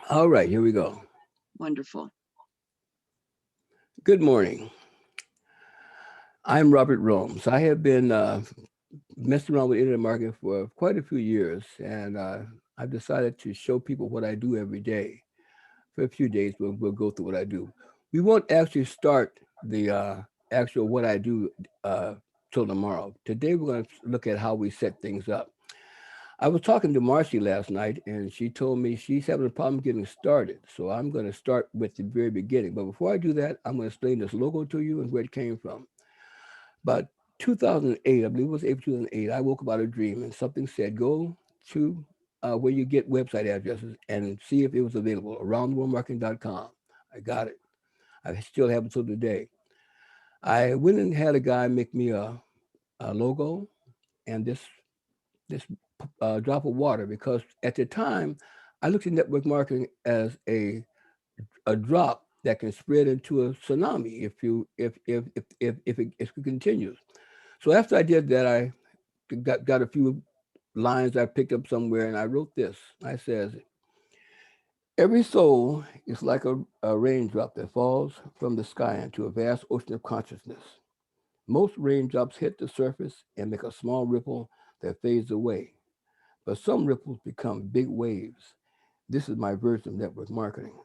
All right, here we go. Wonderful. Good morning. I'm Robert Rhomes. I have been messing around with the internet marketing for quite a few years, and I've decided to show people what I do every day. For a few days, we'll go through what I do. We won't actually start the actual what I do uh, till tomorrow. Today, we're going to look at how we set things up. I was talking to Marcy last night, and she told me she's having a problem getting started. So I'm going to start with the very beginning. But before I do that, I'm going to explain this logo to you and where it came from. About 2008, I believe it was April 2008, I woke up out of a dream and something said, go to where you get website addresses and see if it was available, aroundtheworldmarketing.com. I got it. I still have it till today. I went and had a guy make me a logo and this drop of water because at the time I looked at network marketing as a drop that can spread into a tsunami if it continues. So after I did that, I got a few lines I picked up somewhere, and I wrote this. I says, "Every soul is like a raindrop that falls from the sky into a vast ocean of consciousness. Most raindrops hit the surface and make a small ripple that fades away, but some ripples become big waves. This is my version of network marketing."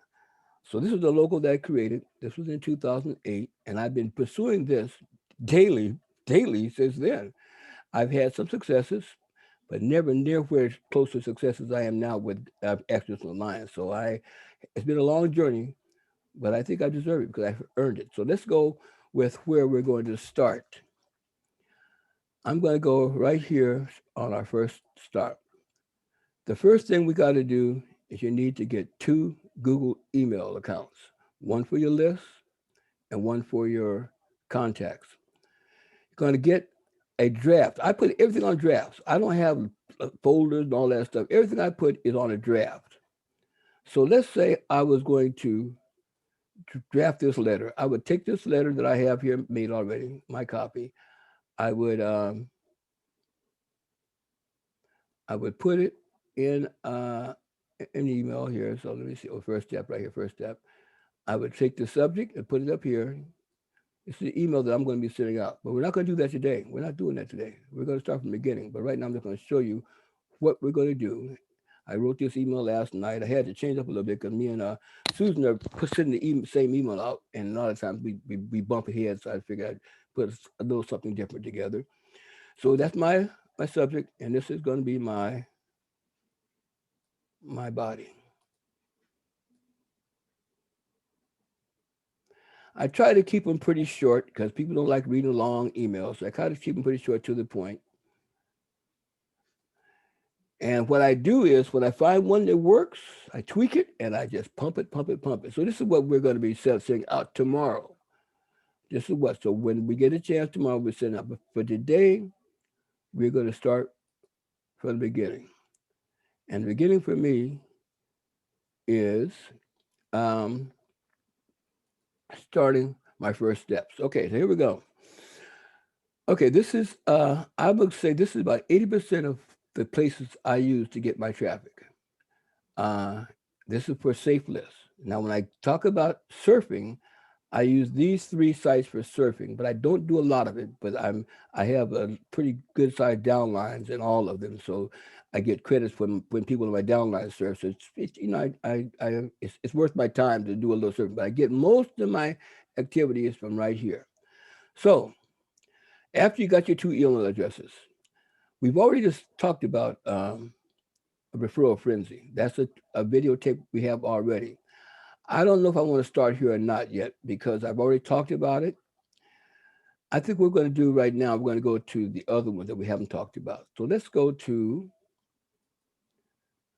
So this is the logo that I created. This was in 2008, and I've been pursuing this daily, daily since then. I've had some successes, but never near where close to success as I am now with Access Alliance. So it's been a long journey, but I think I deserve it because I've earned it. So let's go with where we're going to start. I'm going to go right here on our first start. The first thing we got to do is you need to get two Google email accounts, one for your list and one for your contacts. You're going to get a draft. I put everything on drafts. I don't have folders and all that stuff. Everything I put is on a draft. So let's say I was going to draft this letter. I would take this letter that I have here made already, my copy. I would um, I would put it in an email here. So let me see. Oh, first step right here. First step. I would take the subject and put it up here. It's the email that I'm going to be sending out. But we're not going to do that today. We're not doing that today. We're going to start from the beginning. But right now, I'm just going to show you what we're going to do. I wrote this email last night. I had to change up a little bit because me and Susan are sending the same email out. And a lot of times we bump ahead. So I figured I'd put a little something different together. So that's my subject. And this is going to be my body. I try to keep them pretty short because people don't like reading long emails. So I try to keep them pretty short to the point. And what I do is when I find one that works, I tweak it and I just pump it, pump it, pump it. So this is what we're going to be sending out tomorrow. This is what. So when we get a chance tomorrow, we're sending out. But for today, we're going to start from the beginning. And the beginning for me is um, starting my first steps. Okay, so here we go. Okay, this is, I would say this is about 80% of the places I use to get my traffic. Uh, this is for safe lists. Now, when I talk about surfing, I use these three sites for surfing, but I don't do a lot of it. But I have a pretty good sized downlines in all of them, so I get credits when people in my downline surf. So it's it's worth my time to do a little surfing. But I get most of my activity is from right here. So after you got your two email addresses, we've already just talked about a referral frenzy. That's a videotape we have already. I don't know if I want to start here or not yet because I've already talked about it. I think we're going to do right now, we're going to go to the other one that we haven't talked about. So let's go to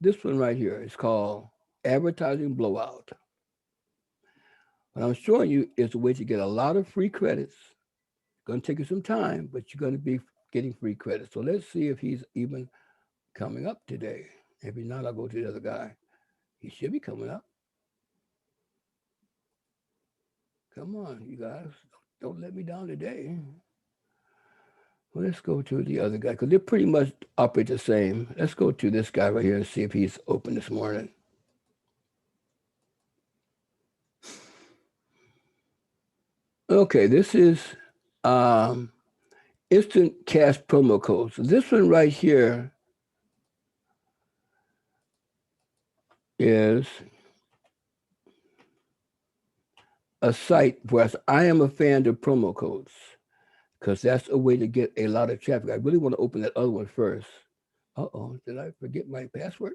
this one right here. It's called Advertising Blowout. What I'm showing you is a way to get a lot of free credits. It's going to take you some time, but you're going to be getting free credits. So let's see if he's even coming up today. If he's not, I'll go to the other guy. He should be coming up. Come on, you guys. Don't let me down today. Well, let's go to the other guy because they pretty much operate the same. Let's go to this guy right here and see if he's open this morning. Okay, this is um, instant cash promo code. So this one right here is a site where I am a fan of promo codes because that's a way to get a lot of traffic. I really want to open that other one first. Uh-oh, did I forget my password?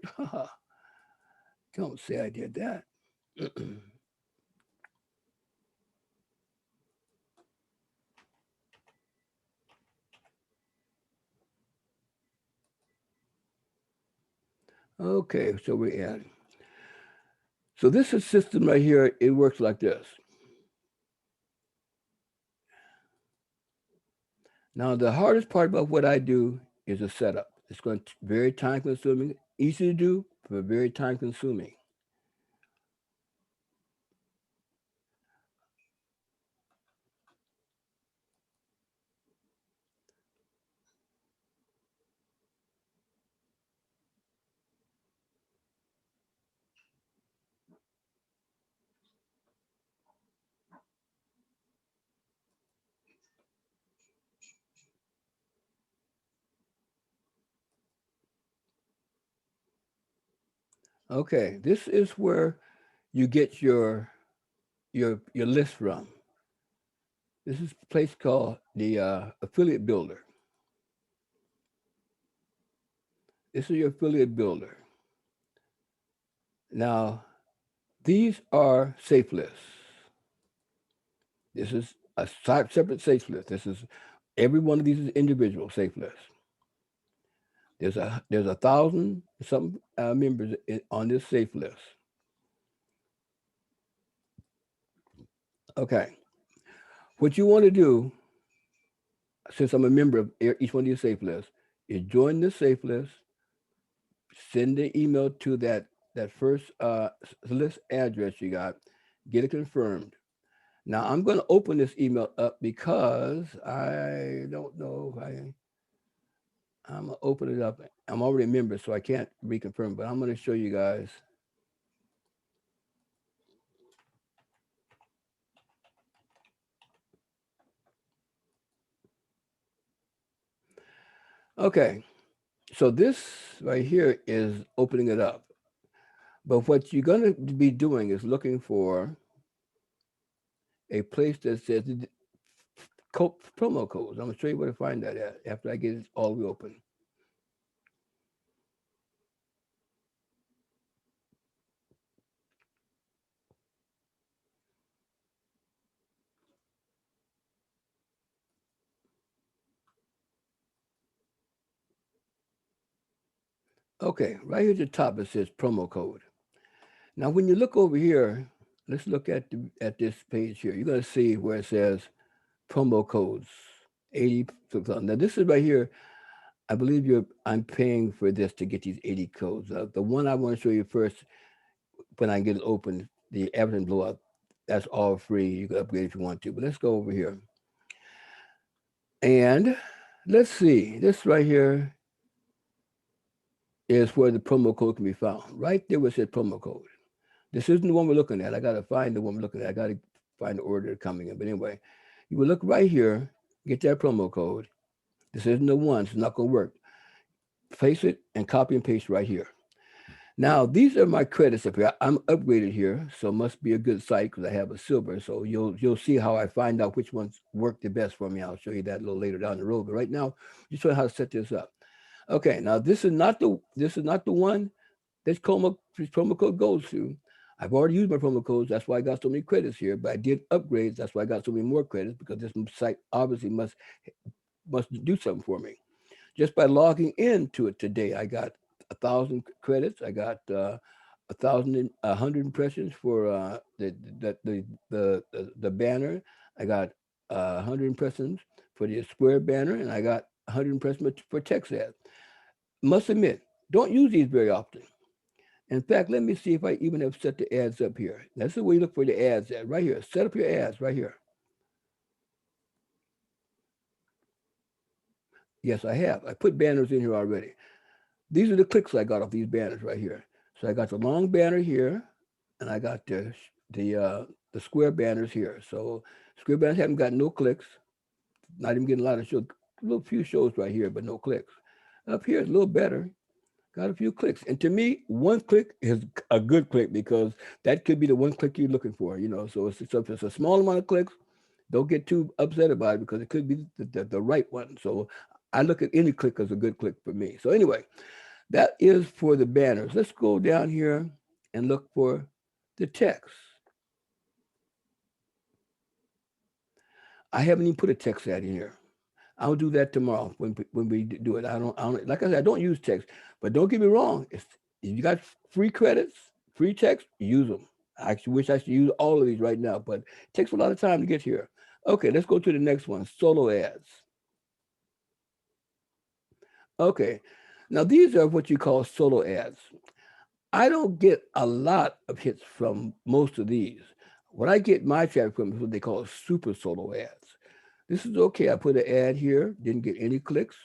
Don't say I did that. Okay, so we're at. So this is system right here. It works like this. Now, the hardest part about what I do is the setup. It's going to be very time consuming, easy to do, but very time consuming. Okay, this is where you get your list from. This is a place called the affiliate builder. This is your affiliate builder. Now, these are safe lists. This is a separate safe list. This is every one of these is individual safe lists. There's 1,000 some members on this safe list. Okay, what you want to do, since I'm a member of each one of these safe lists, is join this safe list, send the email to that first list address you got, get it confirmed. Now I'm going to open this email up because I don't know if I'm gonna open it up. I'm already a member, so I can't reconfirm, but I'm going to show you guys. Okay, so this right here is opening it up. But what you're going to be doing is looking for a place that says promo codes. I'm going to show you where to find that at after I get it all reopened. Okay, right here at the top it says promo code. Now, when you look over here, let's look at this page here. You're going to see where it says promo codes 80. Now, this is right here. I believe I'm paying for this to get these 80 codes. The one I want to show you first, when I get it open, the Everton blowout, that's all free. You can upgrade if you want to. But let's go over here. And let's see. This right here is where the promo code can be found. Right there where it says promo code. This isn't the one we're looking at. I got to find the one we're looking at. I got to find the order coming in. But anyway, you will look right here, get that promo code. This isn't the one. It's not going to work. Paste it and copy and paste right here. Now, these are my credits up here. I'm upgraded here, so it must be a good site because I have a silver. So you'll see how I find out which ones work the best for me. I'll show you that a little later down the road. But right now, just show you how to set this up. Okay, now this is not the one this promo code goes to. I've already used my promo codes. That's why I got so many credits here. But I did upgrades. That's why I got so many more credits because this site obviously must do something for me. Just by logging into it today, I got 1,000 credits. I got 100 impressions for the banner. I got 100 impressions for the square banner, and I got 100 impressions for text ads. Must admit, don't use these very often. In fact, let me see if I even have set the ads up here. That's the way you look for the ads at right here. Set up your ads right here. Yes, I have. I put banners in here already. These are the clicks I got off these banners right here. So I got the long banner here, and I got the the square banners here. So square banners haven't got no clicks. Not even getting a lot of shows. A little few shows right here, but no clicks. Up here it's a little better. Got a few clicks. And to me, one click is a good click because that could be the one click you're looking for, you know. So if it's a small amount of clicks, don't get too upset about it because it could be the right one. So I look at any click as a good click for me. So anyway, that is for the banners. Let's go down here and look for the text. I haven't even put a text ad in here. I'll do that tomorrow when we do it. I don't like I said, I don't use text, but don't get me wrong. If you got free credits, free text, use them. I actually wish I should use all of these right now, but it takes a lot of time to get here. Okay, let's go to the next one. Solo ads. Okay, now these are what you call solo ads. I don't get a lot of hits from most of these. What I get my traffic from is what they call super solo ads. This is okay. I put an ad here, didn't get any clicks.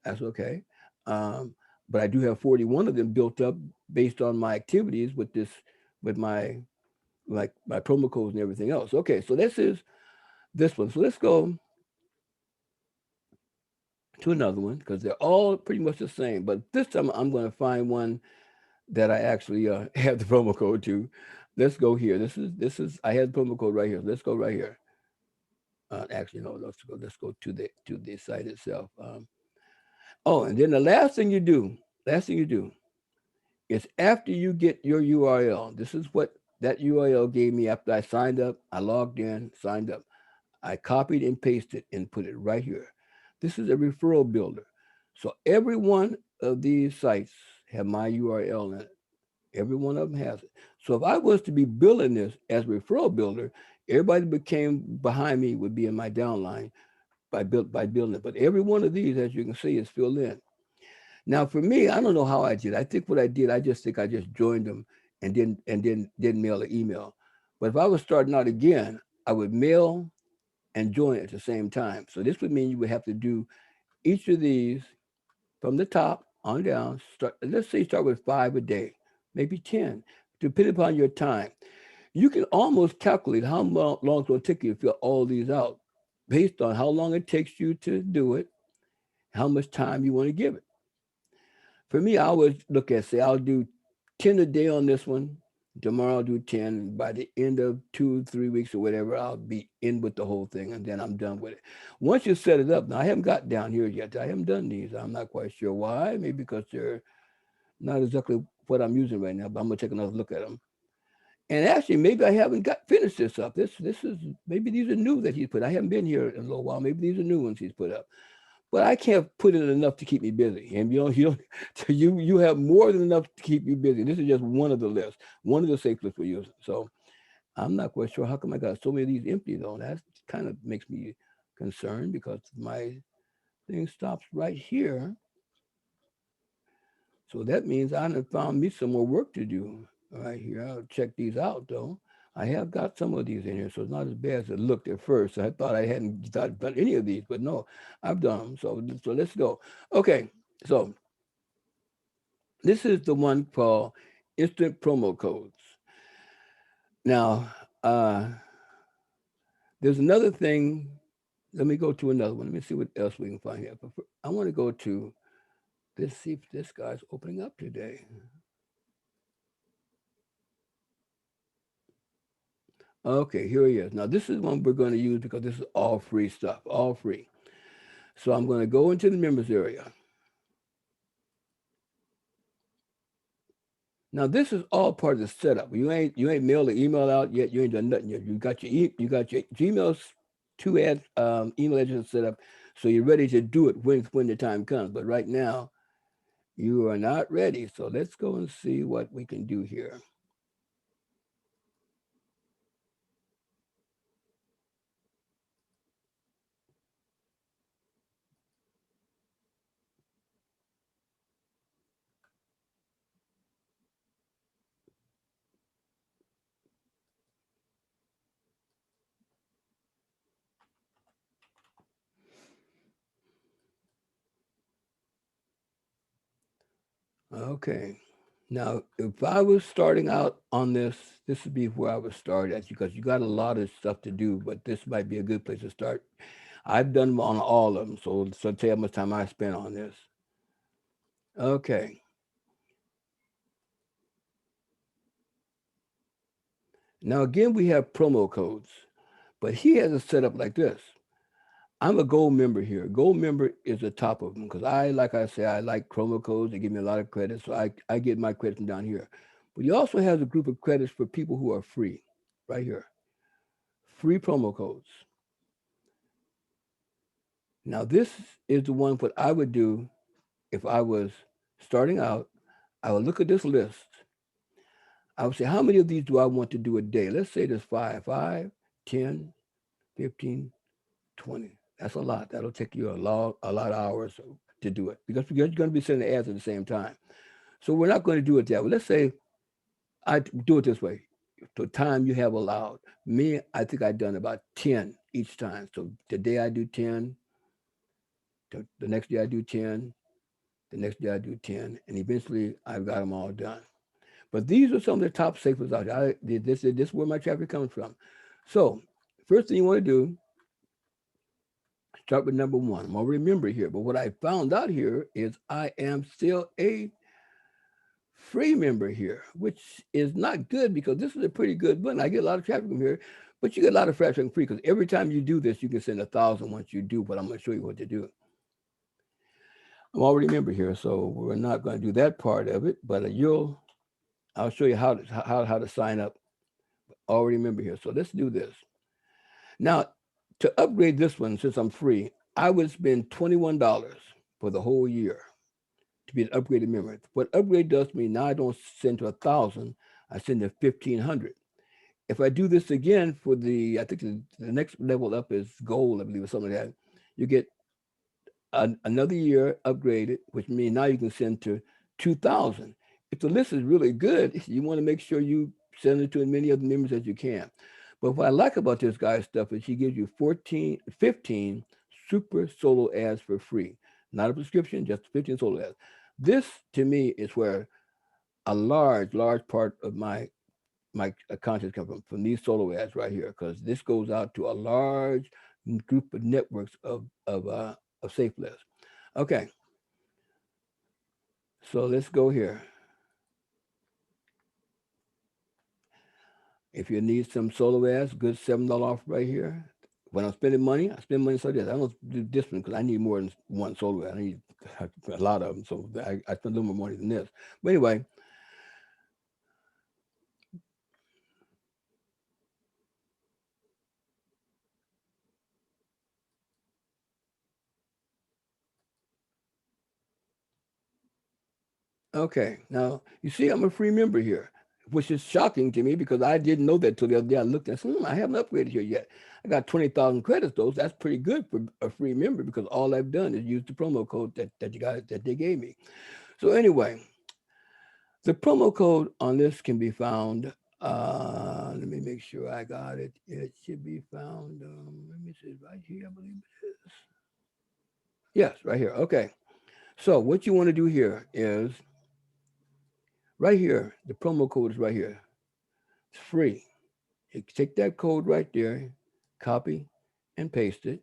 That's okay. Um, but I do have 41 of them built up based on my activities with this, with my like my promo codes and everything else. Okay, so this is this one. So let's go to another one because they're all pretty much the same. But this time I'm going to find one that I actually have the promo code to. Let's go here. This is I have the promo code right here. Let's go right here. Actually, no. Let's go to the site itself. Oh, and then the last thing you do is after you get your URL. This is what that URL gave me after I signed up. I logged in, signed up. I copied and pasted and put it right here. This is a referral builder. So every one of these sites have my URL in it. Every one of them has it. So if I was to be building this as a referral builder, everybody that came behind me would be in my downline by building it. But every one of these, as you can see, is filled in. Now for me, I don't know how I did. I think what I did, I just think I just joined them and then didn't mail the email. But if I was starting out again, I would mail and join at the same time. So this would mean you would have to do each of these from the top on down. Start. Let's say start with 5 a day, maybe 10, depending upon your time. You can almost calculate how long it's going to take you to fill all these out based on how long it takes you to do it, how much time you want to give it. For me, I always look at, say, I'll do 10 a day on this one. Tomorrow I'll do 10. By the end of 2, 3 weeks or whatever, I'll be in with the whole thing and then I'm done with it. Once you set it up, now I haven't got down here yet. I haven't done these. I'm not quite sure why. Maybe because they're not exactly what I'm using right now, but I'm going to take another look at them. And actually, maybe I haven't got finished this up. This is maybe these are new that he's put. I haven't been here in a little while. Maybe these are new ones he's put up. But I can't put in enough to keep me busy. And you don't, so you have more than enough to keep you busy. This is just one of the lists, one of the safe lists we're using. So I'm not quite sure how come I got so many of these empty though. That kind of makes me concerned because my thing stops right here. So that means I have found me some more work to do right here. I'll check these out though. I have got some of these in here, so it's not as bad as it looked at first. I thought I hadn't done any of these, but no, I've done them. So let's go. Okay, so this is the one called instant promo codes. Now, uh, there's another thing. Let me go to another one. Let me see what else we can find here. But I want to go to this. See if this guy's opening up today. Okay, here he is. Now, this is one we're going to use because this is all free stuff, all free. So I'm going to go into the members area. Now, this is all part of the setup. You ain't mailed the email out yet. You ain't done nothing yet. You got your Gmail's two email addresses set up, so you're ready to do it when the time comes. But right now, you are not ready. So let's go and see what we can do here. Okay. Now, if I was starting out on this would be where I would start at because you got a lot of stuff to do, but this might be a good place to start. I've done them on all of them, so tell you how much time I spent on this. Okay. Now again, we have promo codes, but he has it set up like this. I'm a gold member here. Gold member is the top of them because like I say, I like promo codes. They give me a lot of credits, so I get my credits from down here. But he also has a group of credits for people who are free, right here. Free promo codes. Now this is the one what I would do if I was starting out. I would look at this list. I would say, how many of these do I want to do a day? Let's say there's 5, 10, 15, 20. That's a lot. That'll take you a lot of hours to do it because you're going to be sending ads at the same time. So we're not going to do it that way. Let's say I do it this way. The time you have allowed. Me, I think I've done about 10 each time. So today I do 10. The next day I do 10. The next day I do 10. And eventually I've got them all done. But these are some of the top safers out there. This is where my traffic comes from. So first thing you want to do, start with number one. I'm going to remember here. But what I found out here is I am still a free member here, which is not good because this is a pretty good button. I get a lot of traffic from here, but you get a lot of traffic from free because every time you do this, you can send 1,000 once you do what I'm going to show you what to do. I'm already a member here, so we're not going to do that part of it, but I'll show you how to sign up. Already a member here. So let's do this. Now, to upgrade this one, since I'm free, I would spend $21 for the whole year to be an upgraded member. What upgrade does to me, now I don't send to 1,000, I send to 1,500. If I do this again for I think the next level up is gold, I believe, or something like that, you get another year upgraded, which means now you can send to 2,000. If the list is really good, you want to make sure you send it to as many other members as you can. But what I like about this guy's stuff is he gives you 15 super solo ads for free. Not a prescription, just 15 solo ads. This, to me, is where a large part of my content comes from these solo ads right here, because this goes out to a large group of networks of safe lists. Okay, so let's go here. If you need some solo ads, good $7 off right here. When I'm spending money, I spend money like this. I don't do this one because I need more than one solo ad. I need a lot of them, so I spend a little more money than this. But anyway, okay. Now you see, I'm a free member here, which is shocking to me because I didn't know that till the other day. I looked and said, I haven't upgraded here yet. I got 20,000 credits though. So that's pretty good for a free member because all I've done is use the promo code that they gave me. So anyway, the promo code on this can be found. Let me make sure I got it. It should be found. Let me see, right here, I believe it is. Yes, right here. Okay. So what you want to do here is right here. The promo code is right here. It's free. You take that code right there, copy and paste it.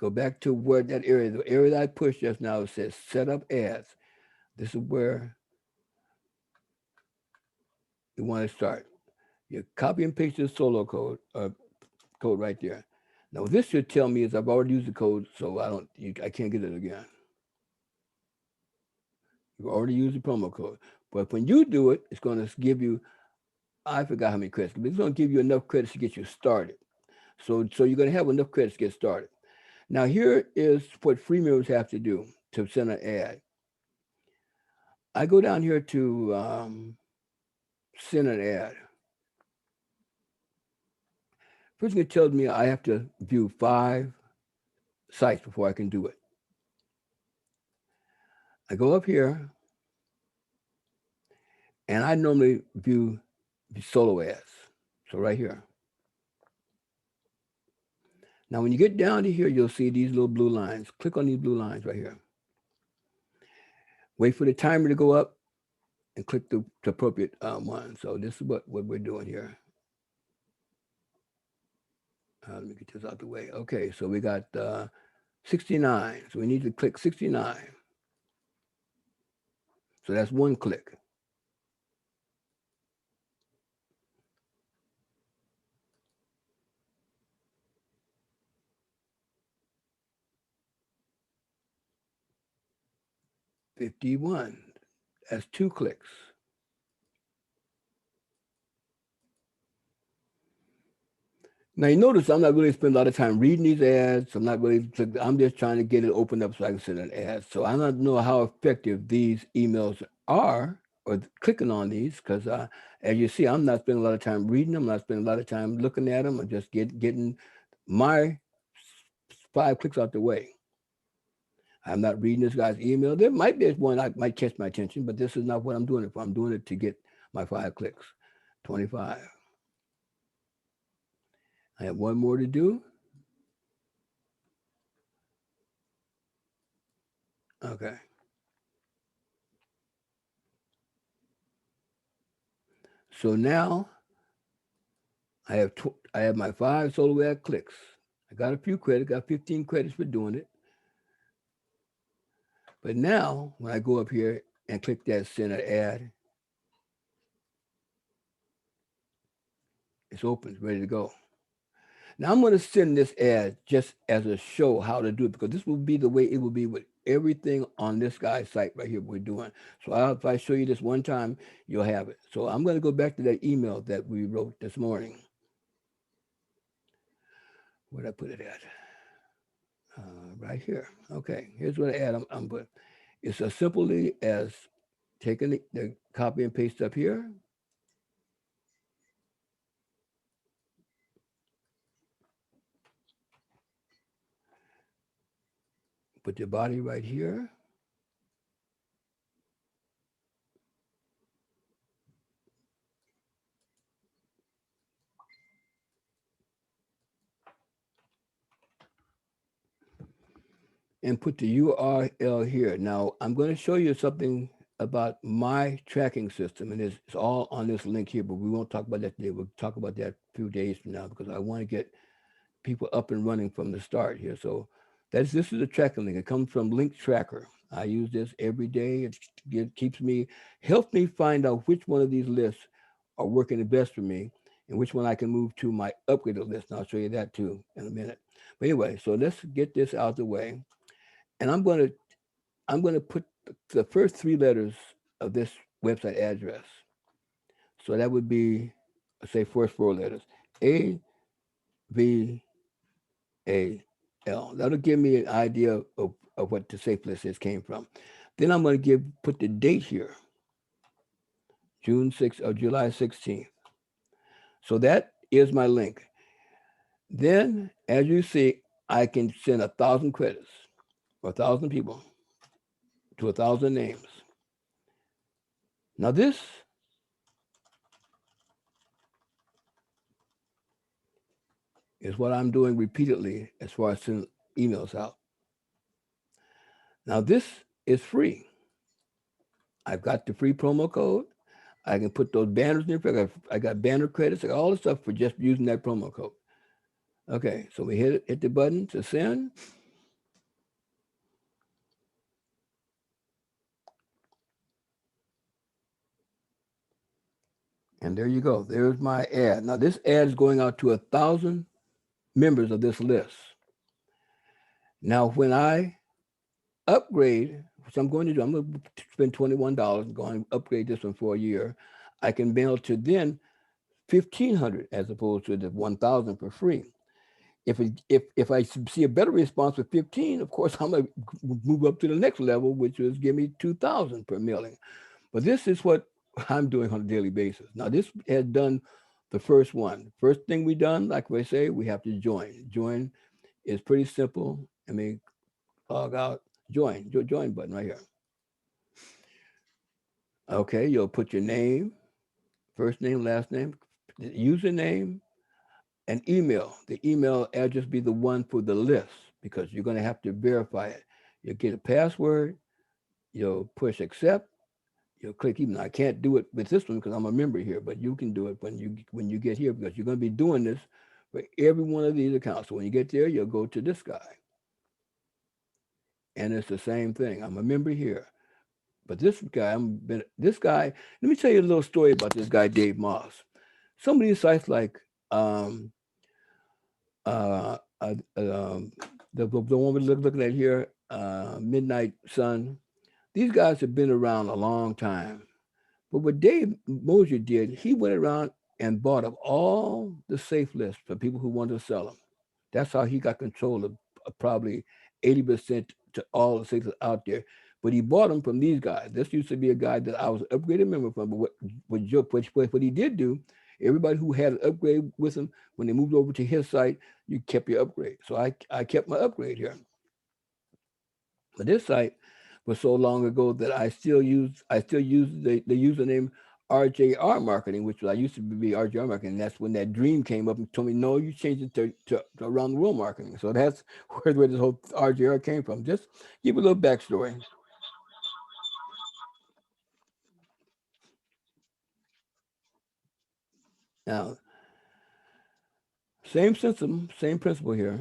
Go back to where the area that I pushed just now, says set up ads. This is where you want to start. You copy and paste the solo code right there. Now, what this should tell me is I've already used the code, so I can't get it again. You've already used the promo code. But when you do it, it's going to give you, I forgot how many credits, but it's going to give you enough credits to get you started. So you're going to have enough credits to get started. Now, here is what free members have to do to send an ad. I go down here to send an ad. First thing it tells me I have to view 5 sites before I can do it. I go up here, and I normally view the solo ads. So right here. Now, when you get down to here, you'll see these little blue lines. Click on these blue lines right here. Wait for the timer to go up. and click the appropriate one. So this is what we're doing here. Let me get this out the way. Okay, so we got 69. So we need to click 69. So that's one click. $51. That's two clicks. Now you notice I'm not really spending a lot of time reading these ads. I'm just trying to get it opened up so I can send an ad. So I don't know how effective these emails are or clicking on these because as you see, I'm not spending a lot of time reading them. I'm not spending a lot of time looking at them. I'm just getting my 5 clicks out the way. I'm not reading this guy's email. There might be one that might catch my attention, but this is not what I'm doing it for. I'm doing it to get my 5 clicks. 25. I have one more to do. Okay. So now I have my 5 solo ad clicks. I got a few credits, got 15 credits for doing it. But now when I go up here and click that send an ad, it's open, it's ready to go. Now I'm going to send this ad just as a show how to do it because this will be the way it will be with everything on this guy's site right here we're doing. So if I show you this one time, you'll have it. So I'm going to go back to that email that we wrote this morning. Where'd I put it at? Right here. Okay, here's what I'm putting. It's as simply as taking the copy and paste up here. Put your body right here. And put the URL here. Now, I'm going to show you something about my tracking system, and it's all on this link here, but we won't talk about that today. We'll talk about that a few days from now because I want to get people up and running from the start here. So this is a tracking link. It comes from Link Tracker. I use this every day. It helps me find out which one of these lists are working the best for me and which one I can move to my upgraded list. And I'll show you that too in a minute. But anyway, so let's get this out of the way. And I'm going to put the first 3 letters of this website address. So that would be, say, first 4 letters. AVAL. That'll give me an idea of what the safe list is came from. Then I'm going to put the date here, June 6th or July 16th. So that is my link. Then, as you see, I can send 1,000 credits or 1,000 people to 1,000 names. Now this is what I'm doing repeatedly as far as sending emails out. Now this is free. I've got the free promo code. I can put those banners in there. I got banner credits, I got all the stuff for just using that promo code. Okay, so we hit the button to send. And there you go. There's my ad. Now this ad is going out to 1,000 members of this list. Now when I upgrade, which I'm going to do, I'm going to spend $21 and go and upgrade this one for a year. I can mail to then 1,500 as opposed to the 1,000 for free. If I see a better response with 15, of course I'm gonna move up to the next level, which is give me 2,000 per mailing. But this is what I'm doing on a daily basis. Now this has done the first one. First thing we done, like we say, we have to join. Join is pretty simple. I mean, log out, join button right here. Okay, you'll put your name, first name, last name, username, and email. The email address be the one for the list because you're going to have to verify it. You'll get a password, you'll push accept, You'll click even. I can't do it with this one because I'm a member here, but you can do it when you get here because you're going to be doing this for every one of these accounts. So when you get there, you'll go to this guy, and it's the same thing. I'm a member here, but this guy. Let me tell you a little story about this guy, Dave Moss. Some of these sites like um, uh, uh, um, the one we're looking at here, Midnight Sun. These guys have been around a long time. But what Dave Mosier did, he went around and bought up all the safe lists for people who wanted to sell them. That's how he got control of probably 80% to all the safes out there. But he bought them from these guys. This used to be a guy that I was an upgraded member from. But what he did do, everybody who had an upgrade with him, when they moved over to his site, you kept your upgrade. So I kept my upgrade here. But this site was so long ago that I still use the username RJR marketing, which I used to be RJR marketing. That's when that dream came up and told me, no, you changed it to around the world marketing. So that's where this whole RJR came from. Just give a little backstory. Now, same system, same principle here.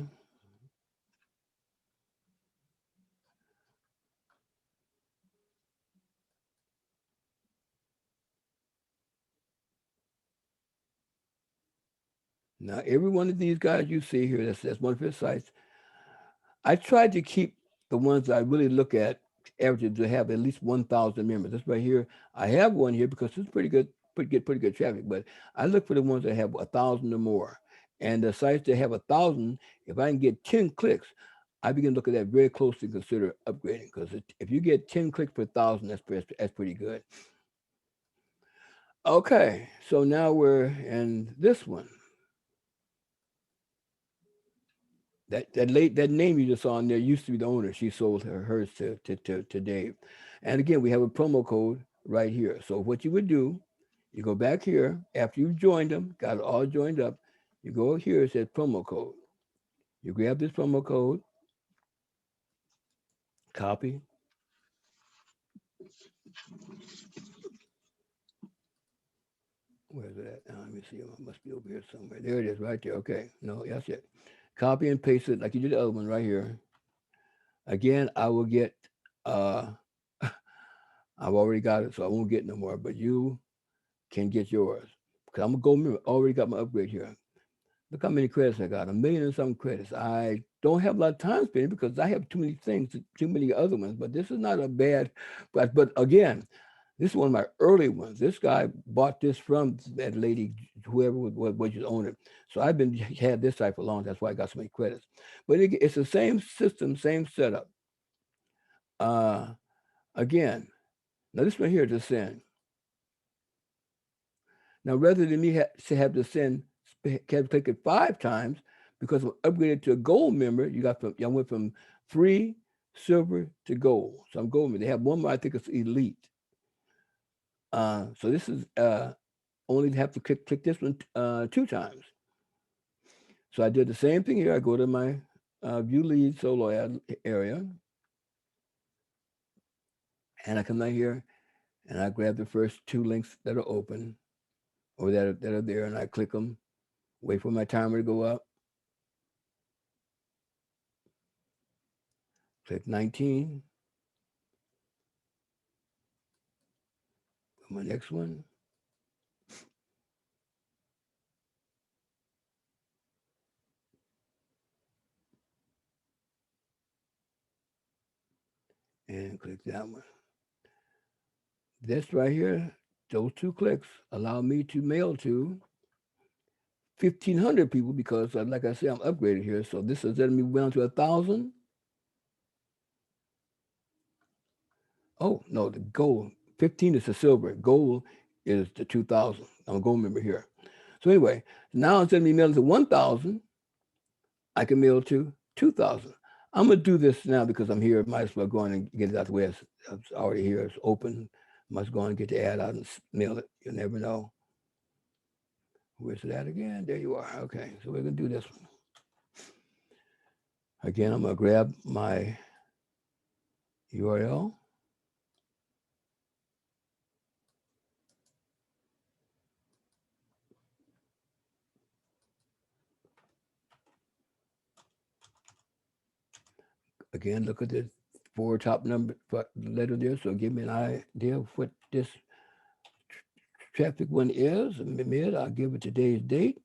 Now, every one of these guys you see here, that's one of his sites. I tried to keep the ones I really look at average to have at least 1,000 members. This right here, I have one here because it's pretty good traffic. But I look for the ones that have 1,000 or more, and the sites that have 1,000. If I can get 10 clicks, I begin to look at that very closely and consider upgrading because if you get 10 clicks per thousand, that's pretty good. Okay, so now we're in this one. That name you just saw on there used to be the owner. She sold hers to Dave. And again, we have a promo code right here. So what you would do, you go back here after you've joined them, got it all joined up. You go here, it says promo code. You grab this promo code, copy. Where's it at? Let me see. It must be over here somewhere. There it is, right there. Okay. No, that's it. Copy and paste it like you did the other one right here. Again, I will get. uh I've already got it, so I won't get no more. But you can get yours. Because I'm a gold member. Already got my upgrade here. Look how many credits I got. 1,000,000 and some credits. I don't have a lot of time spending because I have too many things, too many other ones. But this is not a bad. But again, this is one of my early ones. This guy bought this from that lady, whoever was his owner. So I've been had this type for long. That's why I got so many credits. But it's the same system, same setup. Uh, again, now this one here to send. Now, rather than me to have to click it 5 times, because I'm upgraded to a gold member, I went from free, silver to gold. So I'm gold member. They have one more, I think it's elite. So this is only have to click this one 2 times. So I did the same thing here. I go to my view lead solo ad area, and I come down here, and I grab the first 2 links that are open or that are there, and I click them. Wait for my timer to go up. Click 19. My next one. And click that one. This right here, those 2 clicks allow me to mail to 1,500 people because, like I said, I'm upgraded here. So this is letting me down to 1,000. Oh no, the gold 15 is the silver. Gold is the 2,000. I'm a gold member here. So anyway, now instead of me mailing to 1,000, I can mail to 2,000. I'm gonna do this now because I'm here. Might as well go on and get it out the way. It's already here. It's open. Must go on and get the ad out and mail it. You never know. Where's it at again? There you are. Okay, so we're gonna do this one. Again, I'm gonna grab my URL. Again, look at the four top number letter there. So give me an idea of what this traffic one is. Mid, I'll give it today's date.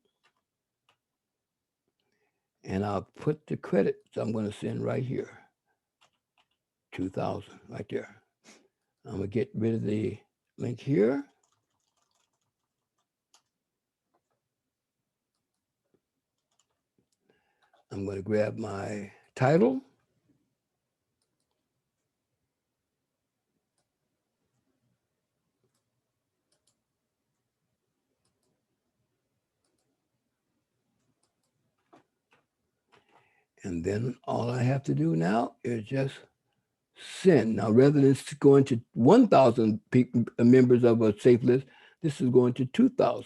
And I'll put the credit I'm going to send right here. 2,000 right there. I'm going to get rid of the link here. I'm going to grab my title. And then all I have to do now is just send. Now, rather than going to 1,000 members of a safe list, this is going to 2,000.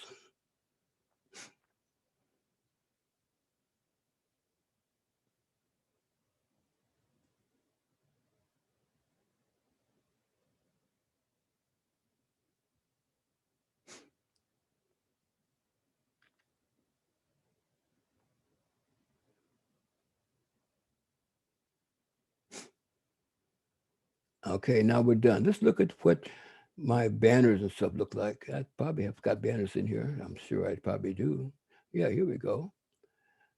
Okay, now we're done. Let's look at what my banners and stuff look like. I probably have got banners in here. I'm sure I probably do. Yeah, here we go.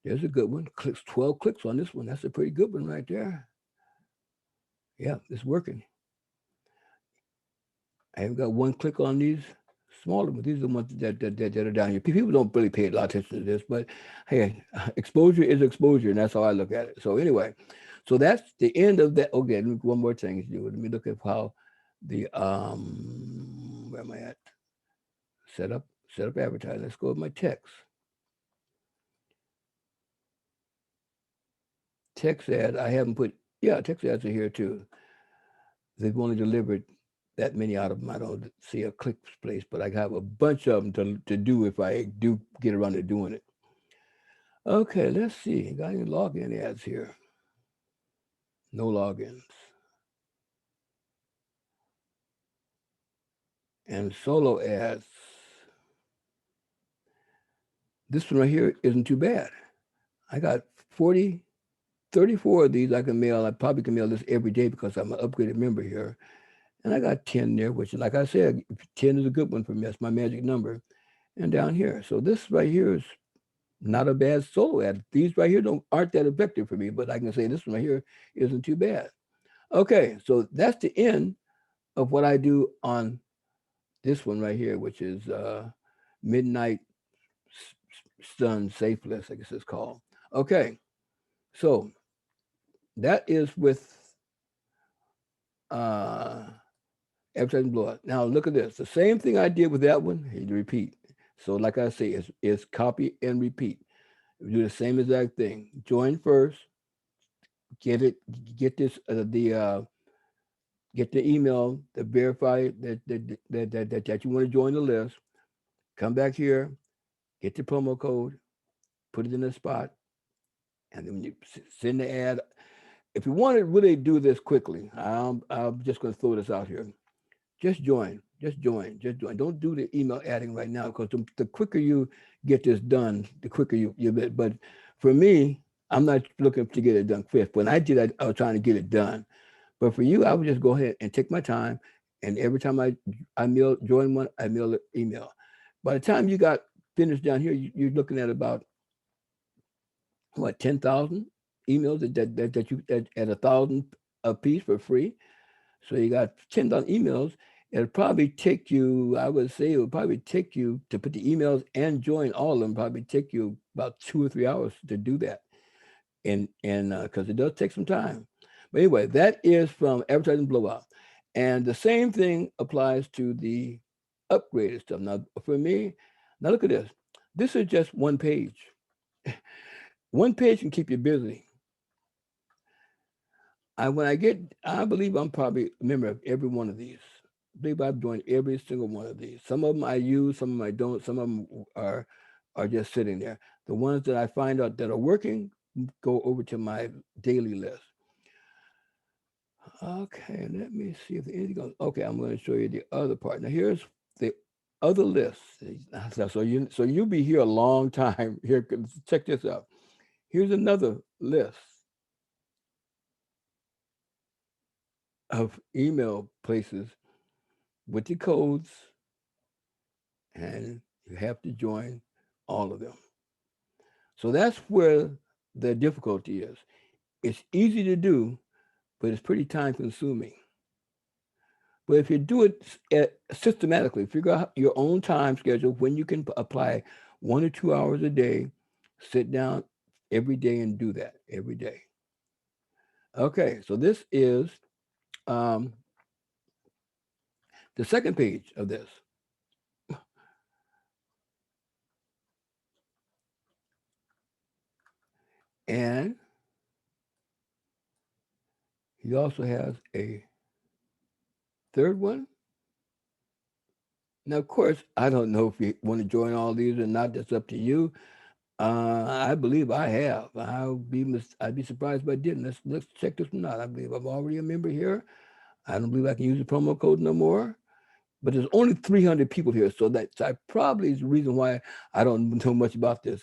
There's a good one. 12 clicks on this one. That's a pretty good one right there. Yeah, it's working. I haven't got one click on these smaller ones. These are the ones that are down here. People don't really pay a lot of attention to this, but hey, exposure is exposure, and that's how I look at it. So anyway, so that's the end of that. Okay, one more thing to do. Let me look at how the where am I at? Set up advertising. Let's go with my text. Text ads. I haven't put. Yeah, text ads are here too. They've only delivered that many out of them. I don't see a click place, but I have a bunch of them to do if I do get around to doing it. Okay, let's see. Got any login ads here? No logins. And solo ads. This one right here isn't too bad. I got 34 of these I can mail. I probably can mail this every day because I'm an upgraded member here. And I got 10 there, which, like I said, 10 is a good one for me. That's my magic number. And down here. So this right here is not a bad solo ad. These right here aren't that effective for me, but I can say this one right here isn't too bad. Okay, so that's the end of what I do on this one right here, which is Midnight Sun Safe List, I guess it's called. Okay, so that is with advertising blowout. Now look at this. The same thing I did with that one, I repeat. So like I say, it's copy and repeat. We do the same exact thing. Join first, get this get the email to verify that you want to join the list. Come back here, get the promo code, put it in the spot, and then you send the ad. If you want to really do this quickly, I'm just going to throw this out here. Just join. Just join. Just join. Don't do the email adding right now because the quicker you get this done, the quicker you get. But for me, I'm not looking to get it done quick. When I did it, I was trying to get it done. But for you, I would just go ahead and take my time. And every time I join one, I mail an email. By the time you got finished down here, you're looking at about what 10,000 emails that you at 1,000 a piece for free. So you got 10,000 emails. It'll probably take you, I would say, it would probably take you to put the emails and join all of them. Probably take you about 2 or 3 hours to do that, and because it does take some time. But anyway, that is from advertising blowout, and the same thing applies to the upgraded stuff. Now, for me, now look at this. This is just one page. One page can keep you busy. I believe I'm probably a member of every one of these. I believe I've joined every single one of these. Some of them I use, some of them I don't. Some of them are just sitting there. The ones that I find out that are working go over to my daily list. Okay, let me see if anything goes. Okay, I'm going to show you the other part. Now here's the other list. So you'll be here a long time. Here, check this out. Here's another list. of email places with the codes, and you have to join all of them. So that's where the difficulty is. It's easy to do, but it's pretty time consuming. But if you do it systematically, figure out your own time schedule when you can apply 1 or 2 hours a day, sit down every day and do that every day. Okay, so this is um, the second page of this. And he also has a third one. Now, of course, I don't know if you want to join all these or not. That's up to you. I believe I have. I'd be surprised if I didn't. Let's check this one out. I believe I'm already a member here. I don't believe I can use the promo code no more. But there's only 300 people here, so that's probably is the reason why I don't know much about this.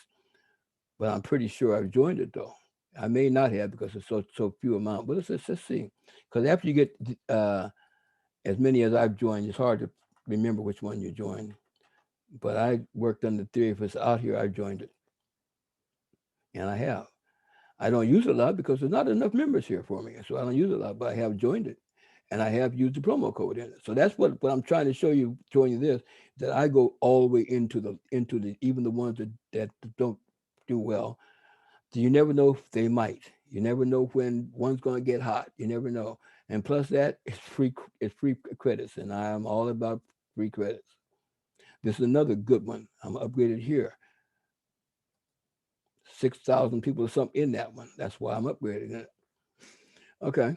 But I'm pretty sure I've joined it though. I may not have because it's so few amount. But let's see. Because after you get as many as I've joined, it's hard to remember which one you joined. But I worked on the theory if it's out here, I've joined it, and I have. I don't use it a lot because there's not enough members here for me, so I don't use it a lot. But I have joined it, and I have used the promo code in it. So that's what I'm trying to showing you this, that I go all the way into the even the ones that don't do well. You never know if they might. You never know when one's going to get hot. You never know. And plus that, it's free credits, and I am all about free credits. This is another good one. I'm upgraded here. 6,000 people or something in that one. That's why I'm upgrading it. Okay.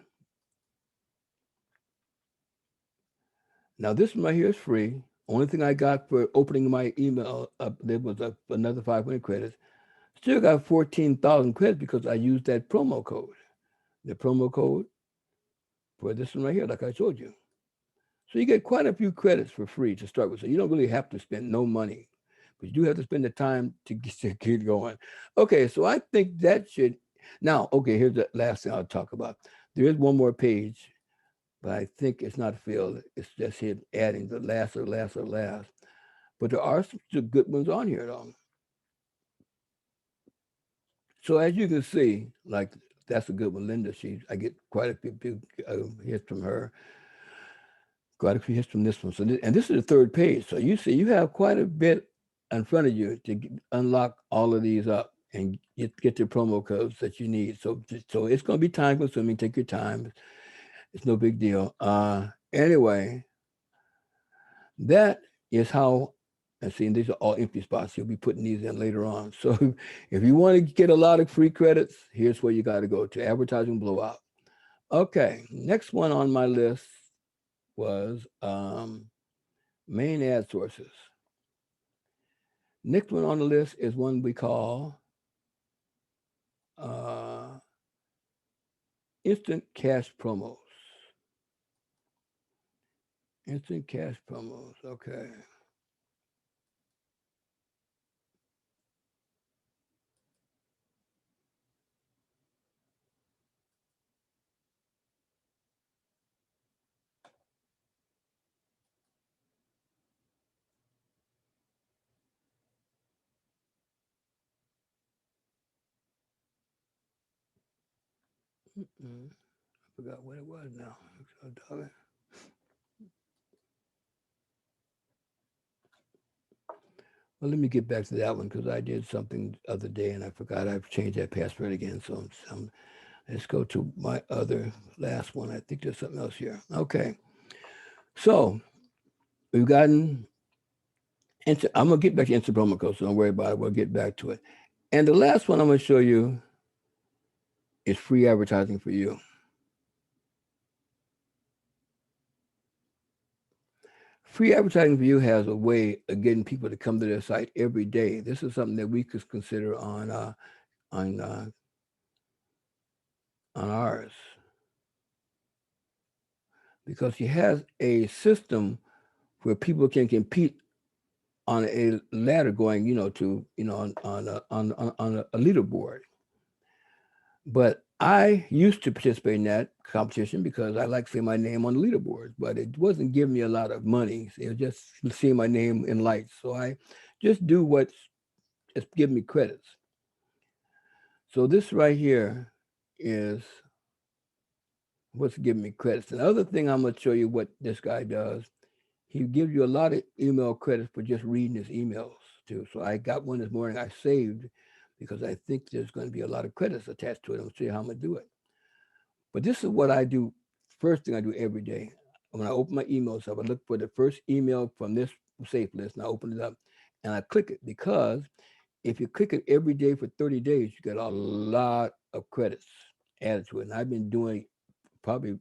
Now this one right here is free. Only thing I got for opening my email up there was another 500 credits. Still got 14,000 credits because I used that promo code. The promo code for this one right here, like I told you. So you get quite a few credits for free to start with. So you don't really have to spend no money, but you do have to spend the time to get going. Okay, so I think that should. Now, okay, here's the last thing I'll talk about. There is one more page, but I think it's not filled. It's just here adding the last or last or last. But there are some good ones on here, though. So as you can see, like that's a good one, Linda. I get quite a few hits from her. Quite a few hits from this one. So, and this is the third page. So you see, you have quite a bit in front of you to unlock all of these up and get the promo codes that you need. So it's going to be time consuming. Take your time. It's no big deal. Anyway, that is how. And see, these are all empty spots. You'll be putting these in later on. So if you want to get a lot of free credits, here's where you got to go to Advertising Blowout. Okay, next one on my list was main ad sources. Next one on the list is one we call uh, instant cash promos. Instant cash promos. Okay. I forgot what it was now. Well, let me get back to that one because I did something the other day and I forgot I've changed that password again. So let's go to my other last one. I think there's something else here. Okay. So we've gotten, I'm going to get back to instant promo code, so don't worry about it. We'll get back to it. And the last one I'm going to show you is free advertising for you. Free advertising for you has a way of getting people to come to their site every day. This is something that we could consider on ours because he has a system where people can compete on a ladder going, to on a leaderboard. But I used to participate in that competition because I like seeing my name on the leaderboards, but it wasn't giving me a lot of money. It was just seeing my name in lights. So I just do what's just give me credits. So this right here is what's giving me credits. And the other thing I'm going to show you what this guy does. He gives you a lot of email credits for just reading his emails too. So I got one this morning I saved because I think there's going to be a lot of credits attached to it. I'll show you how I'm going to do it. But this is what I do. First thing I do every day. When I open my emails up, I look for the first email from this safe list and I open it up and I click it because if you click it every day for 30 days, you get a lot of credits added to it. And I've been doing probably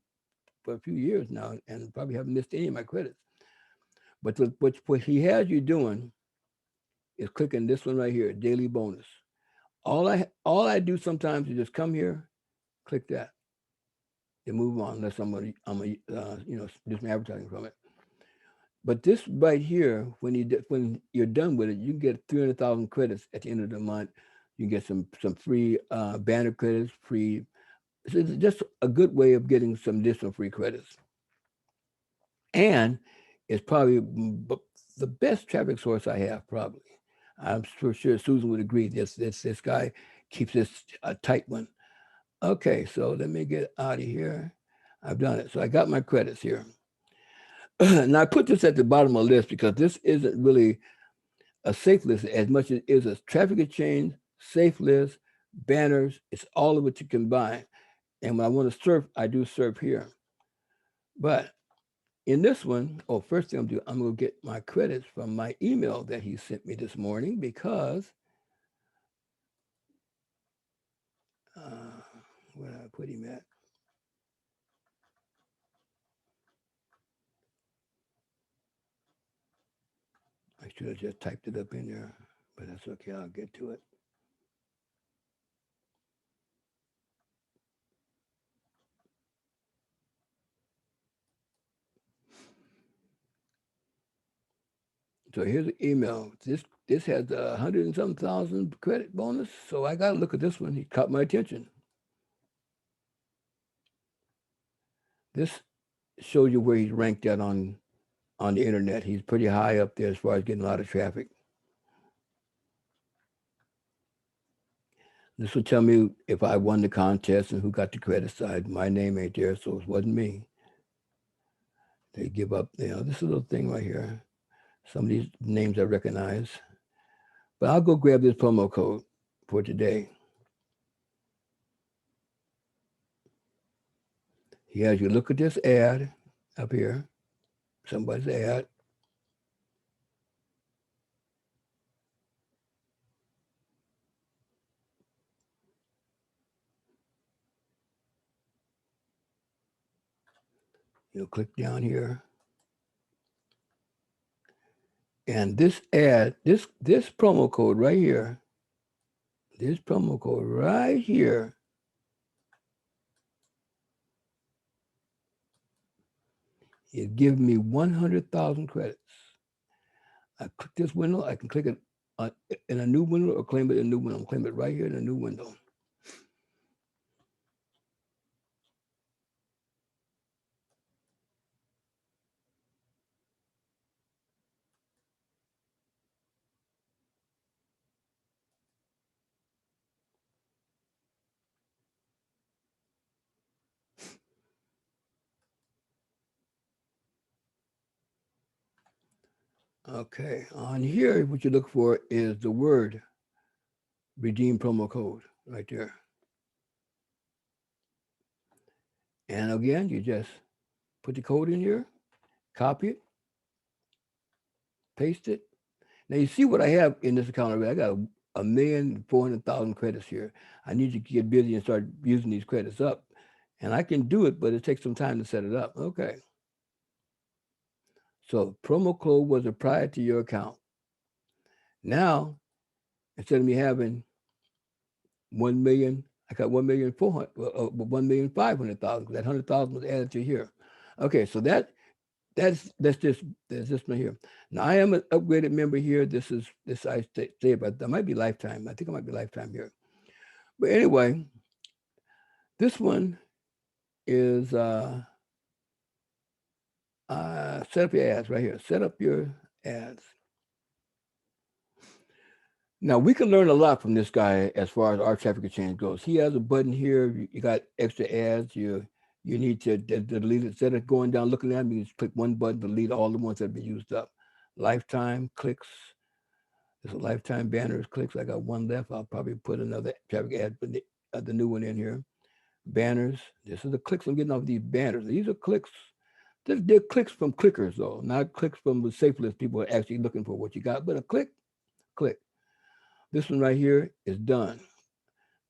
for a few years now and probably haven't missed any of my credits. But what he has you doing is clicking this one right here, daily bonus. All I do sometimes is just come here, click that, and move on unless do some advertising from it. But this right here, when you're done with it, you can get 300,000 credits at the end of the month. You can get some free banner credits, free. It's just a good way of getting some additional free credits, and it's probably the best traffic source I have. Probably, I'm sure Susan would agree. This guy keeps this a tight one. Okay, so let me get out of here. I've done it. So I got my credits here. Now I put this at the bottom of the list because this isn't really a safe list as much as it is a traffic exchange, safe list, banners. It's all of it you can buy. And when I want to surf, I do surf here. But in this one, first thing I'm going to get my credits from my email that he sent me this morning because where did I put him at? I should have just typed it up in there, but that's okay. I'll get to it. So here's the email. This has 100 and some thousand credit bonus. So I got to look at this one. He caught my attention. This shows you where he's ranked at on the internet. He's pretty high up there as far as getting a lot of traffic. This will tell me if I won the contest and who got the credit side. My name ain't there, so it wasn't me. They give up, this little thing right here. Some of these names I recognize. But I'll go grab this promo code for today. He has you look at this ad up here, somebody's ad. You'll click down here. And this ad, this promo code right here, this promo code right here, it gives me 100,000 credits. I click this window, I can click it in a new window or claim it in a new window. I'll claim it right here in a new window. Okay, on here, what you look for is the word redeem promo code right there. And again, you just put the code in here, copy it, paste it. Now you see what I have in this account already. I got 1,400,000 credits here. I need to get busy and start using these credits up. And I can do it, but it takes some time to set it up. Okay. So promo code was applied to your account. Now, instead of me having 1 million, I got 1,500,000. That 100,000 was added to here. Okay, so that's just my here. Now I am an upgraded member here. This I say about that might be lifetime. I think it might be lifetime here. But anyway, This one is set up your ads right here. Set up your ads. Now we can learn a lot from this guy as far as our traffic exchange goes. He has a button here. You got extra ads. You need to delete it. Instead of going down looking at them, you just click one button, delete all the ones that have been used up. Lifetime clicks. There's a lifetime banners clicks. I got one left. I'll probably put another traffic ad, the new one in here. Banners. This is the clicks I'm getting off these banners. These are clicks. They're clicks from clickers though, not clicks from the safe list. People are actually looking for what you got, but a click, click. This one right here is done.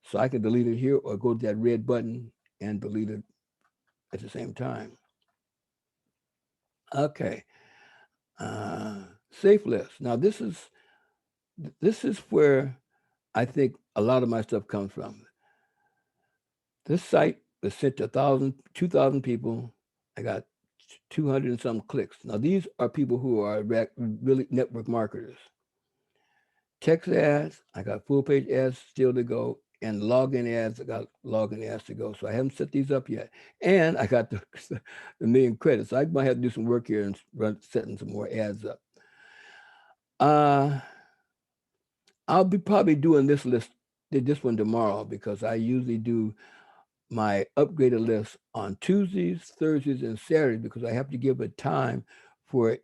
So I can delete it here or go to that red button and delete it at the same time. Okay. Safe list. Now this is where I think a lot of my stuff comes from. This site was sent to 2,000 people. I got 200 and some clicks. Now these are people who are really network marketers. Text ads, I got full page ads still to go, and login ads, I got login ads to go. So I haven't set these up yet. And I got the million credits. So I might have to do some work here and setting some more ads up. I'll be probably doing this one tomorrow because I usually do my upgraded list on Tuesdays, Thursdays, and Saturdays because I have to give a time for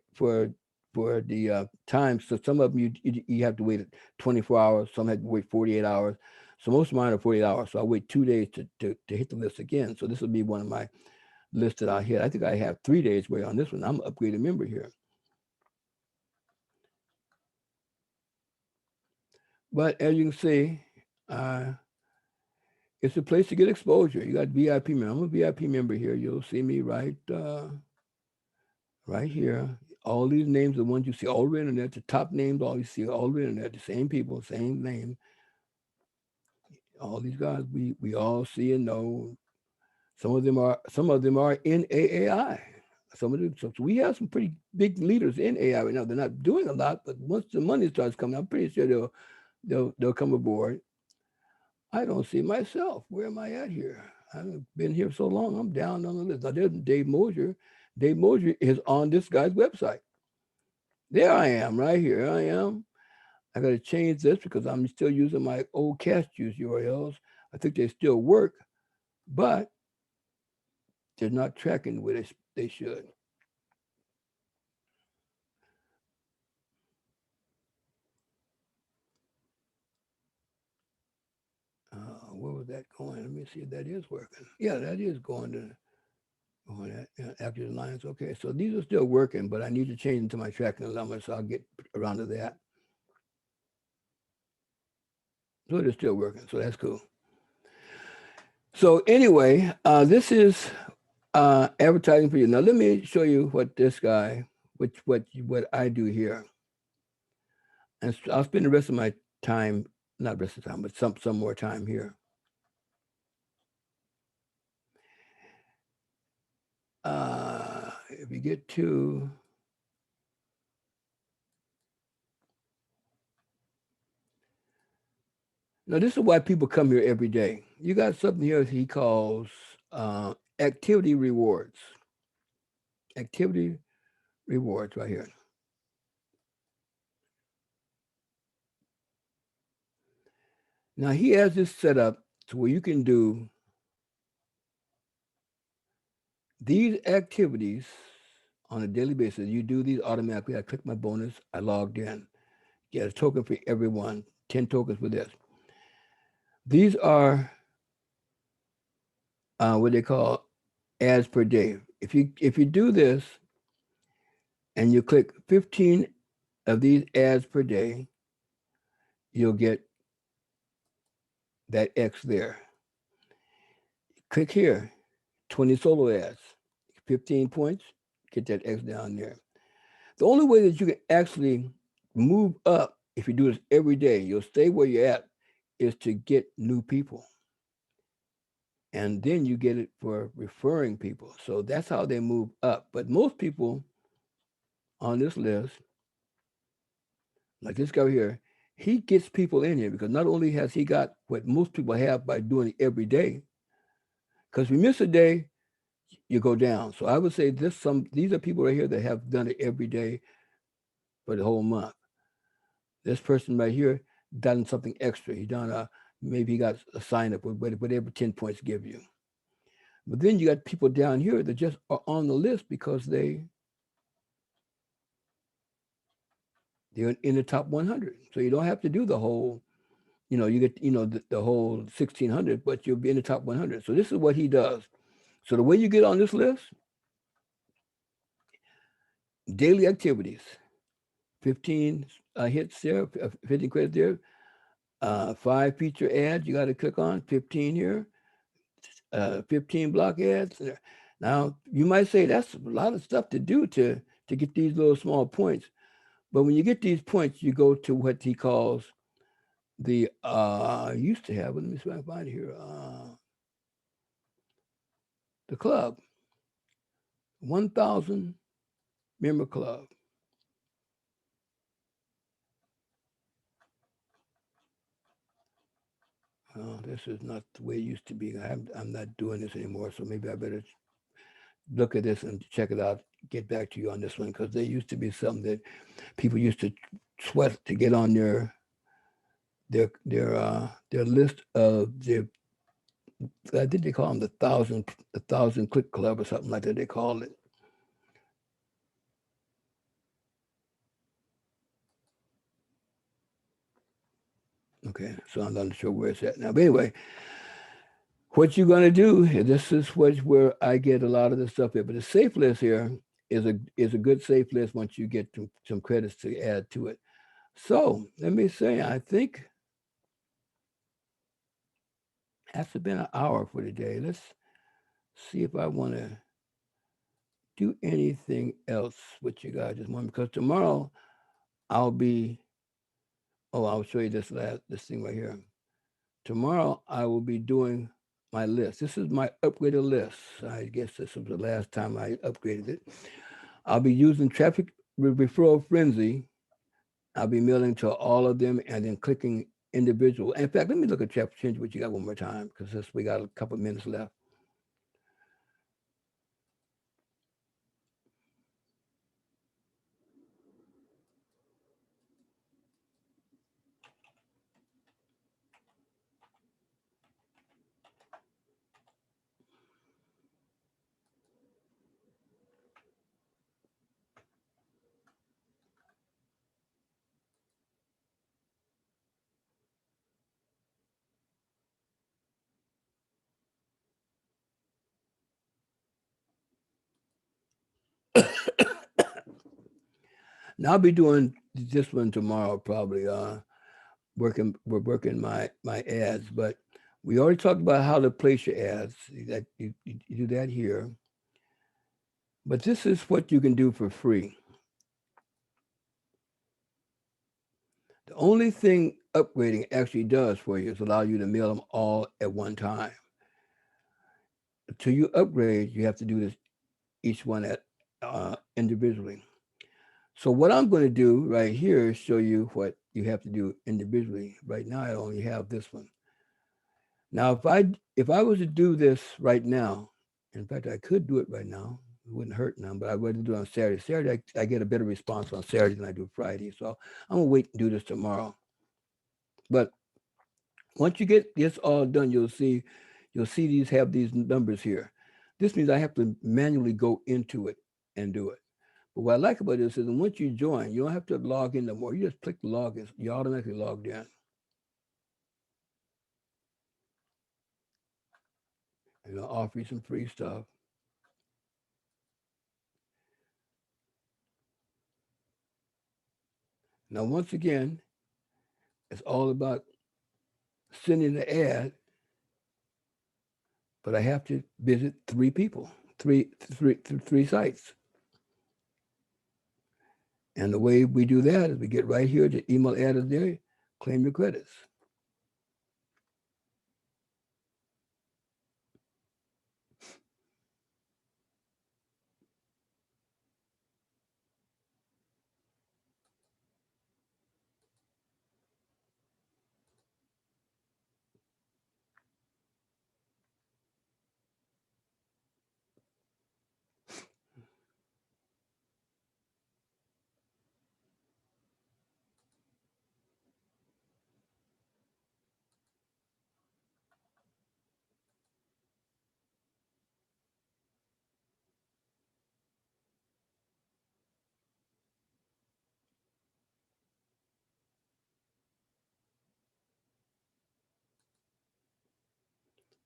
the time. So some of them you have to wait 24 hours. Some have to wait 48 hours. So most of mine are 48 hours. So I wait 2 days to hit the list again. So this will be one of my lists that I hit. I think I have 3 days wait on this one. I'm an upgraded member here. But as you can see, it's a place to get exposure. You got VIP member. I'm a VIP member here. You'll see me right here. All these names, the ones you see all over the internet, the top names, all you see all over the internet, the same people, same name. All these guys we all see and know. Some of them are in AAI. Some of them, so we have some pretty big leaders in AI right now. They're not doing a lot, but once the money starts coming, I'm pretty sure they'll come aboard. I don't see myself. Where am I at here? I've been here so long. I'm down on the list. Now there's Dave Mosier. Dave Mosier is on this guy's website. There I am, right here. I am. I got to change this because I'm still using my old cash juice URLs. I think they still work, but they're not tracking the way they should. Where was that going? Let me see if that is working. Yeah, that is going to after the lines. Okay, so these are still working, but I need to change them to my tracking element, so I'll get around to that. So they're still working, so that's cool. So anyway, this is advertising for you. Now let me show you what this guy, what I do here, and I'll spend the rest of my time, not rest of the time, but some more time here. If you get to now, this is why people come here every day. You got something here he calls activity rewards. Activity rewards right here. Now he has this set up to where you can do these activities on a daily basis. You do these automatically. I click my bonus. I logged in. Get a token for everyone. 10 tokens for this. These are what they call ads per day. If you do this and you click 15 of these ads per day, you'll get that X there. Click here, 20 solo ads, 15 points, get that X down there. The only way that you can actually move up if you do this every day, you'll stay where you're at, is to get new people. And then you get it for referring people. So that's how they move up. But most people on this list, like this guy here, he gets people in here because not only has he got what most people have by doing it every day, Because if you miss a day, you go down. So I would say these are people right here that have done it every day for the whole month. This person right here done something extra. He done maybe he got a sign up with whatever 10 points give you. But then you got people down here that just are on the list because they're in the top 100. So you don't have to do the whole, you get the whole 1,600, but you'll be in the top 100. So this is what he does. So the way you get on this list, daily activities, 15 hits there, 15 credits there, 5 feature ads you got to click on, 15 here, 15 block ads. Now you might say that's a lot of stuff to do to get these little small points, but when you get these points, you go to what he calls the used to have. Let me see if I can find it here. The club, 1,000 member club. Oh, this is not the way it used to be. I'm not doing this anymore, so maybe I better look at this and check it out. Get back to you on this one because there used to be something that people used to sweat to get on their list of their. I think they call them the thousand click club or something like that. They call it. Okay, so I'm not sure where it's at now. But anyway, what you're gonna do? This is where I get a lot of the stuff here. But the safe list here is a good safe list once you get some credits to add to it. So let me say, I think that's been an hour for today. Let's see if I want to do anything else with you guys this morning because tomorrow I'll be. Oh, I'll show you this thing right here. Tomorrow I will be doing my list. This is my upgraded list. I guess this was the last time I upgraded it. I'll be using traffic referral frenzy. I'll be mailing to all of them and then clicking individual. In fact, let me look at traffic change what you got one more time because we got a couple of minutes left. Now I'll be doing this one tomorrow probably. We're working my ads, but we already talked about how to place your ads. That you do that here. But this is what you can do for free. The only thing upgrading actually does for you is allow you to mail them all at one time. Until you upgrade, you have to do this each one at individually. So what I'm going to do right here is show you what you have to do individually. Right now, I only have this one. Now, if I was to do this right now, in fact, I could do it right now. It wouldn't hurt none, but I'd rather do it on Saturday. Saturday, I get a better response on Saturday than I do Friday. So I'm gonna wait and do this tomorrow. But once you get this all done, you'll see these have these numbers here. This means I have to manually go into it and do it. But what I like about this is that once you join, you don't have to log in no more. You just click the login. You automatically logged in. And I'll offer you some free stuff. Now, once again, it's all about sending the ad, but I have to visit 3 people, three sites. And the way we do that is we get right here, the email ad is there, claim your credits.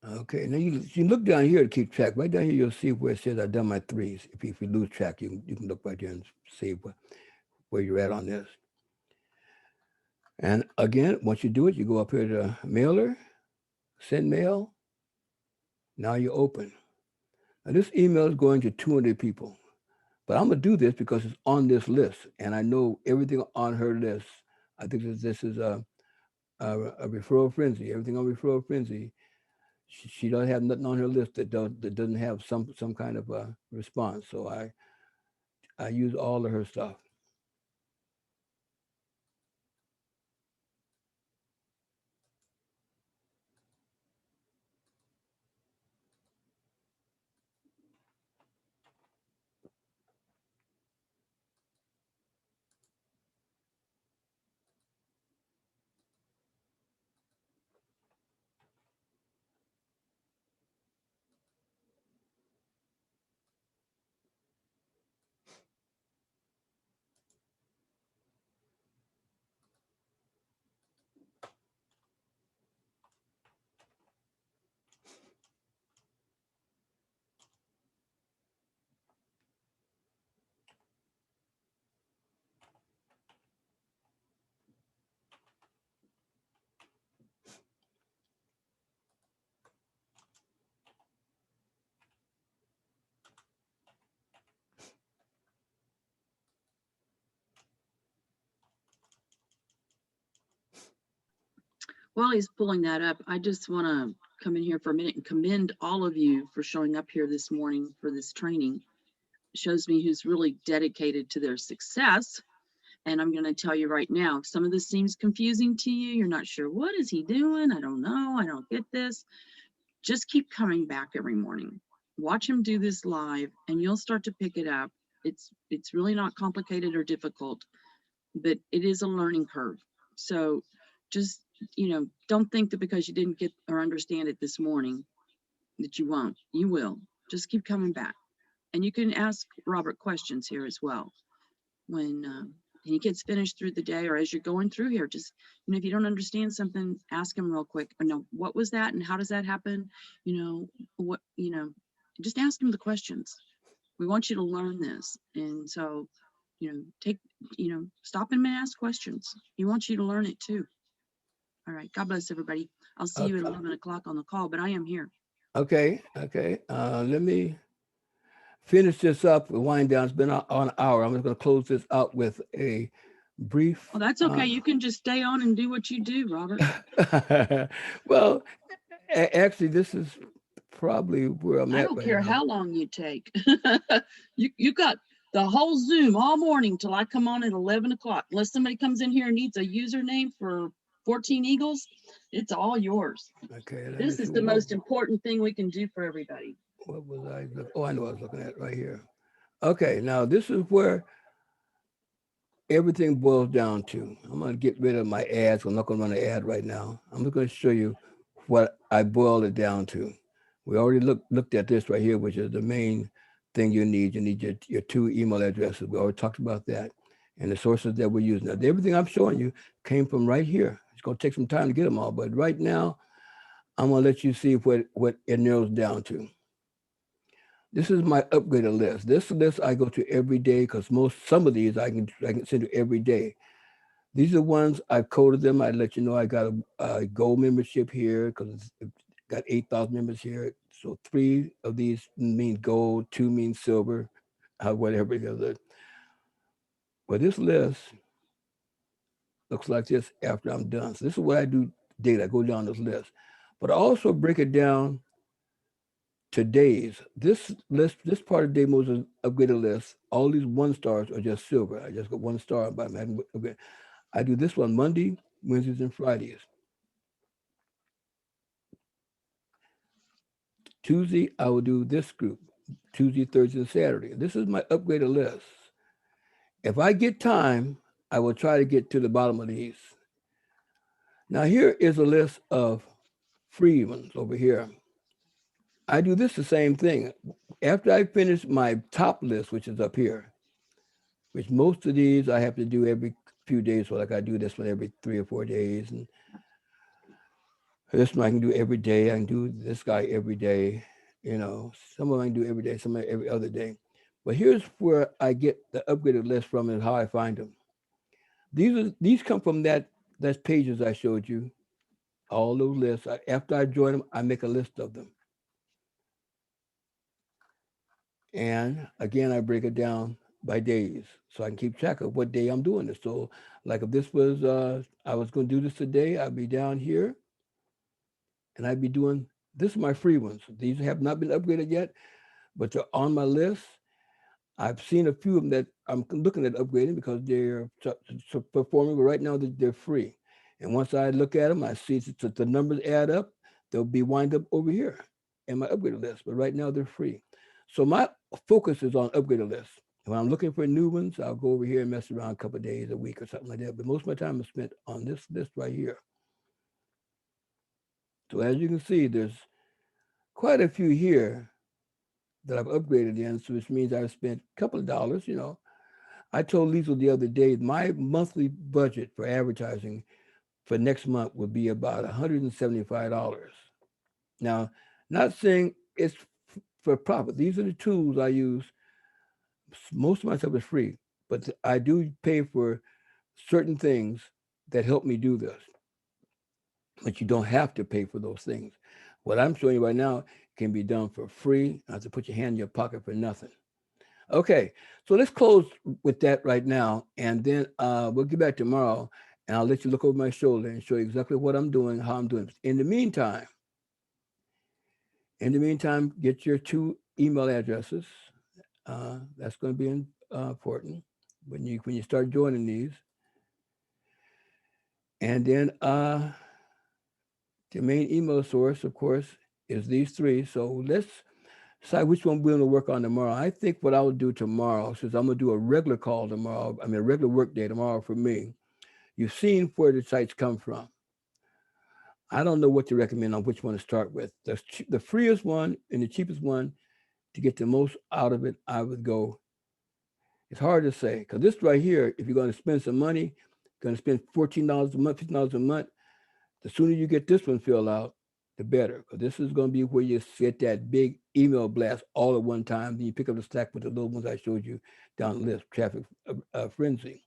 Okay, now you look down here to keep track. Right down here, you'll see where it says I've done my threes. If you lose track, you can look right there and see where you're at on this. And again, once you do it, you go up here to mailer, send mail. Now you're open. Now this email is going to 200 people. But I'm gonna do this because it's on this list, and I know everything on her list. I think this is a referral frenzy. Everything on referral frenzy. She doesn't have nothing on her list that doesn't have some kind of a response. So I use all of her stuff. While he's pulling that up, I just want to come in here for a minute and commend all of you for showing up here this morning for this training. It shows me who's really dedicated to their success. And I'm going to tell you right now, if some of this seems confusing to you, you're not sure, what is he doing? I don't know. I don't get this. Just keep coming back every morning. Watch him do this live and you'll start to pick it up. It's really not complicated or difficult, but it is a learning curve. So just, don't think that because you didn't get or understand it this morning that you won't. You will. Just keep coming back. And you can ask Robert questions here as well when he gets finished through the day or as you're going through here. Just, if you don't understand something, ask him real quick. Or no, what was that and how does that happen? What, just ask him the questions. We want you to learn this. And so, take, stop him and ask questions. He wants you to learn it too. All right. God bless everybody. I'll see you at Okay. 11 o'clock on the call, but I am here. Okay. Okay. Let me finish this up. Wind down. It's been on an hour. I'm just going to close this out with a brief. Well, that's okay. You can just stay on and do what you do, Robert. Well, actually, this is probably where I'm I at don't right care now. how long you take. You got the whole Zoom all morning till I come on at 11 o'clock. Unless somebody comes in here and needs a username for 14 Eagles, it's all yours. Okay. Let me This see. is the most important thing we can do for everybody. What was I? Oh, I know what I was looking at right here. Okay. Now this is where everything boils down to. I'm going to get rid of my ads. I'm not going to run an ad right now. I'm just going to show you what I boiled it down to. We already looked at this right here, which is the main thing you need. You need your two email addresses. We already talked about that and the sources that we're using. Now, everything I'm showing you came from right here. It's going to take some time to get them all, but right now, I'm going to let you see what it narrows down to. This is my upgraded list. This list I go to every day because some of these I can send you every day. These are ones I've coded them. I let you know I got a gold membership here because it's got 8,000 members here. So 3 of these mean gold, 2 mean silver, whatever it is. But this list looks like this after I'm done. So this is what I do daily. I go down this list. But I also break it down to days. This list, this part of Dave Moses upgraded list, all these 1 stars are just silver. I just got 1 star, but I'm having okay. I do this one Monday, Wednesdays, and Fridays. Tuesday, I will do this group. Tuesday, Thursday, and Saturday. This is my upgraded list. If I get time, I will try to get to the bottom of these. Now, here is a list of free ones over here. I do this the same thing. After I finish my top list, which is up here, which most of these I have to do every few days. So, like I do this one every 3 or 4 days. And This one I can do every day. I can do this guy every day. Some of them I can do every day, some every other day. But here's where I get the upgraded list from and how I find them. These come from that pages I showed you. All those lists. After I join them, I make a list of them. And again, I break it down by days so I can keep track of what day I'm doing this. So, like if this was, I was going to do this today, I'd be down here and I'd be doing this is my free ones. These have not been upgraded yet, but they're on my list. I've seen a few of them that I'm looking at upgrading because they're performing, but right now they're free. And once I look at them, I see that the numbers add up, they'll be wind up over here in my upgraded list. But right now they're free. So my focus is on upgraded lists. When I'm looking for new ones, I'll go over here and mess around a couple of days, a week, or something like that. But most of my time is spent on this list right here. So as you can see, there's quite a few here that I've upgraded in, so which means I've spent a couple of dollars. I told Liesel the other day my monthly budget for advertising for next month would be about $175. Now, not saying it's for profit. These are the tools I use. Most of my stuff is free, but I do pay for certain things that help me do this. But you don't have to pay for those things. What I'm showing you right now can be done for free. Not to put your hand in your pocket for nothing. Okay, so let's close with that right now, and then we'll get back tomorrow, and I'll let you look over my shoulder and show you exactly what I'm doing, how I'm doing. In the meantime, get your 2 email addresses. That's going to be important when you start joining these, and then the main email source, of course, is these three. So let's decide which one we're going to work on tomorrow. I think what I will do tomorrow, since I'm going to do a regular call tomorrow, a regular work day tomorrow for me, you've seen where the sites come from. I don't know what to recommend on which one to start with. The freest one and the cheapest one to get the most out of it, I would go. It's hard to say because this right here, if you're going to spend some money, going to spend $14 a month, $15 a month, the sooner you get this one filled out, the better. Because this is going to be where you get that big email blast all at one time. Then you pick up the stack with the little ones I showed you down the list, traffic frenzy.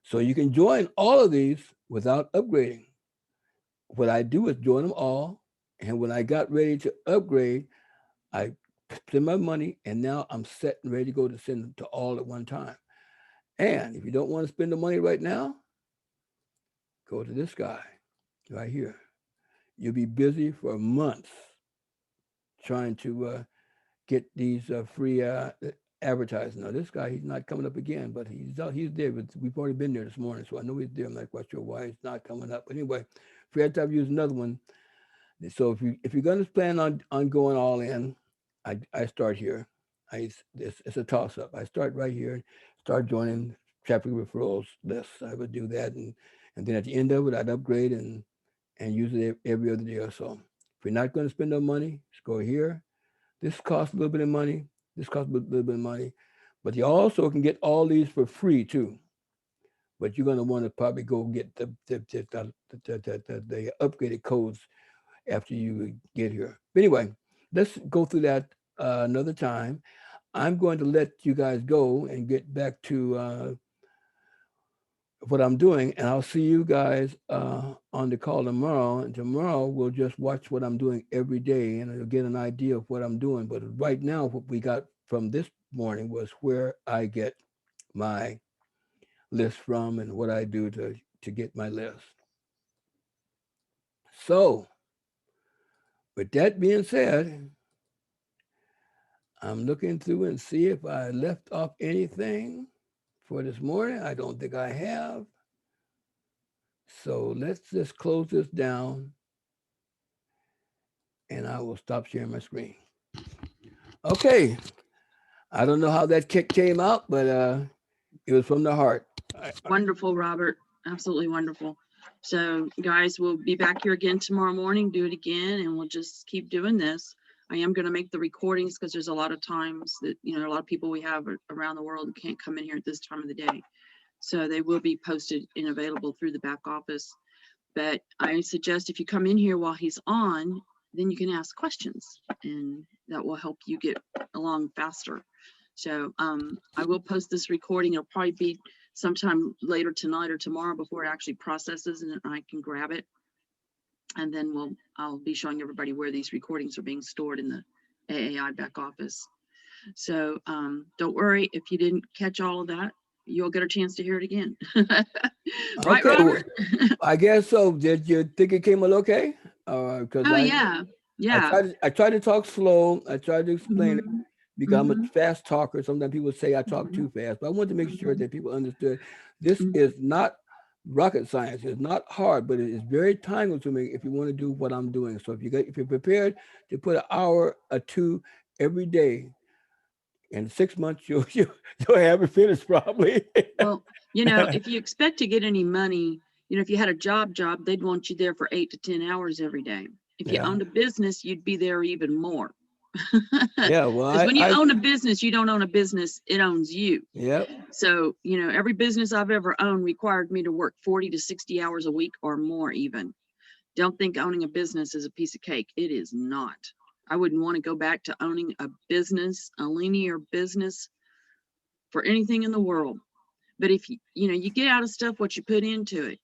So you can join all of these without upgrading. What I do is join them all. And when I got ready to upgrade, I spend my money and now I'm set and ready to go to send them to all at one time. And if you don't want to spend the money right now, go to this guy right here. You'll be busy for months trying to get these free advertising. Now, this guy, he's not coming up again, but he's there. But we've already been there this morning, so I know he's there. I'm not quite sure why he's not coming up. But anyway, free advertising, use another one. So if you're going to plan on going all in, I start here. It's a toss up. I start right here, start joining traffic referrals lists. I would do that, and then at the end of it, I'd upgrade and use it every other day or so. If you're not going to spend no money, just go here. This costs a little bit of money. This costs a little bit of money, but you also can get all these for free too. But you're going to want to probably go get the upgraded codes after you get here. But anyway, let's go through that another time. I'm going to let you guys go and get back to what I'm doing, and I'll see you guys on the call tomorrow. And tomorrow we'll just watch what I'm doing every day, and you'll get an idea of what I'm doing. But right now, what we got from this morning was where I get my list from and what I do to get my list. So, with that being said, I'm looking through and see if I left off anything for this morning. I don't think I have. So let's just close this down and I will stop sharing my screen. Okay. I don't know how that kick came out, but it was from the heart. Wonderful, Robert. Absolutely wonderful. So, guys, we'll be back here again tomorrow morning, do it again, and we'll just keep doing this. I am going to make the recordings because there's a lot of times that, a lot of people we have around the world can't come in here at this time of the day. So they will be posted and available through the back office. But I suggest if you come in here while he's on, then you can ask questions and that will help you get along faster. So I will post this recording. It'll probably be sometime later tonight or tomorrow before it actually processes and I can grab it. And then I'll be showing everybody where these recordings are being stored in the AAI back office. So don't worry if you didn't catch all of that, you'll get a chance to hear it again. Right, Okay, well, Robert? I guess so. Did you think it came out okay? Because Oh yeah, yeah. I tried to talk slow. I tried to explain it Hmm. because I'm a Hmm. fast talker. Sometimes people say I talk Hmm. too fast, but I wanted to make sure Hmm. that people understood this Hmm. is not rocket science. It's not hard, but it is very time consuming if you want to do what I'm doing. So if you're prepared to put an hour or two every day, in 6 months you'll have it finished probably. Well, if you expect to get any money, if you had a job, they'd want you there for 8 to 10 hours every day. If you Yeah, owned a business, you'd be there even more. yeah. Well, Because when you own a business, you don't own a business, it owns you. yep. So, every business I've ever owned required me to work 40 to 60 hours a week or more even. Don't think owning a business is a piece of cake. It is not. I wouldn't want to go back to owning a business, a linear business for anything in the world. But if you get out of stuff what you put into it.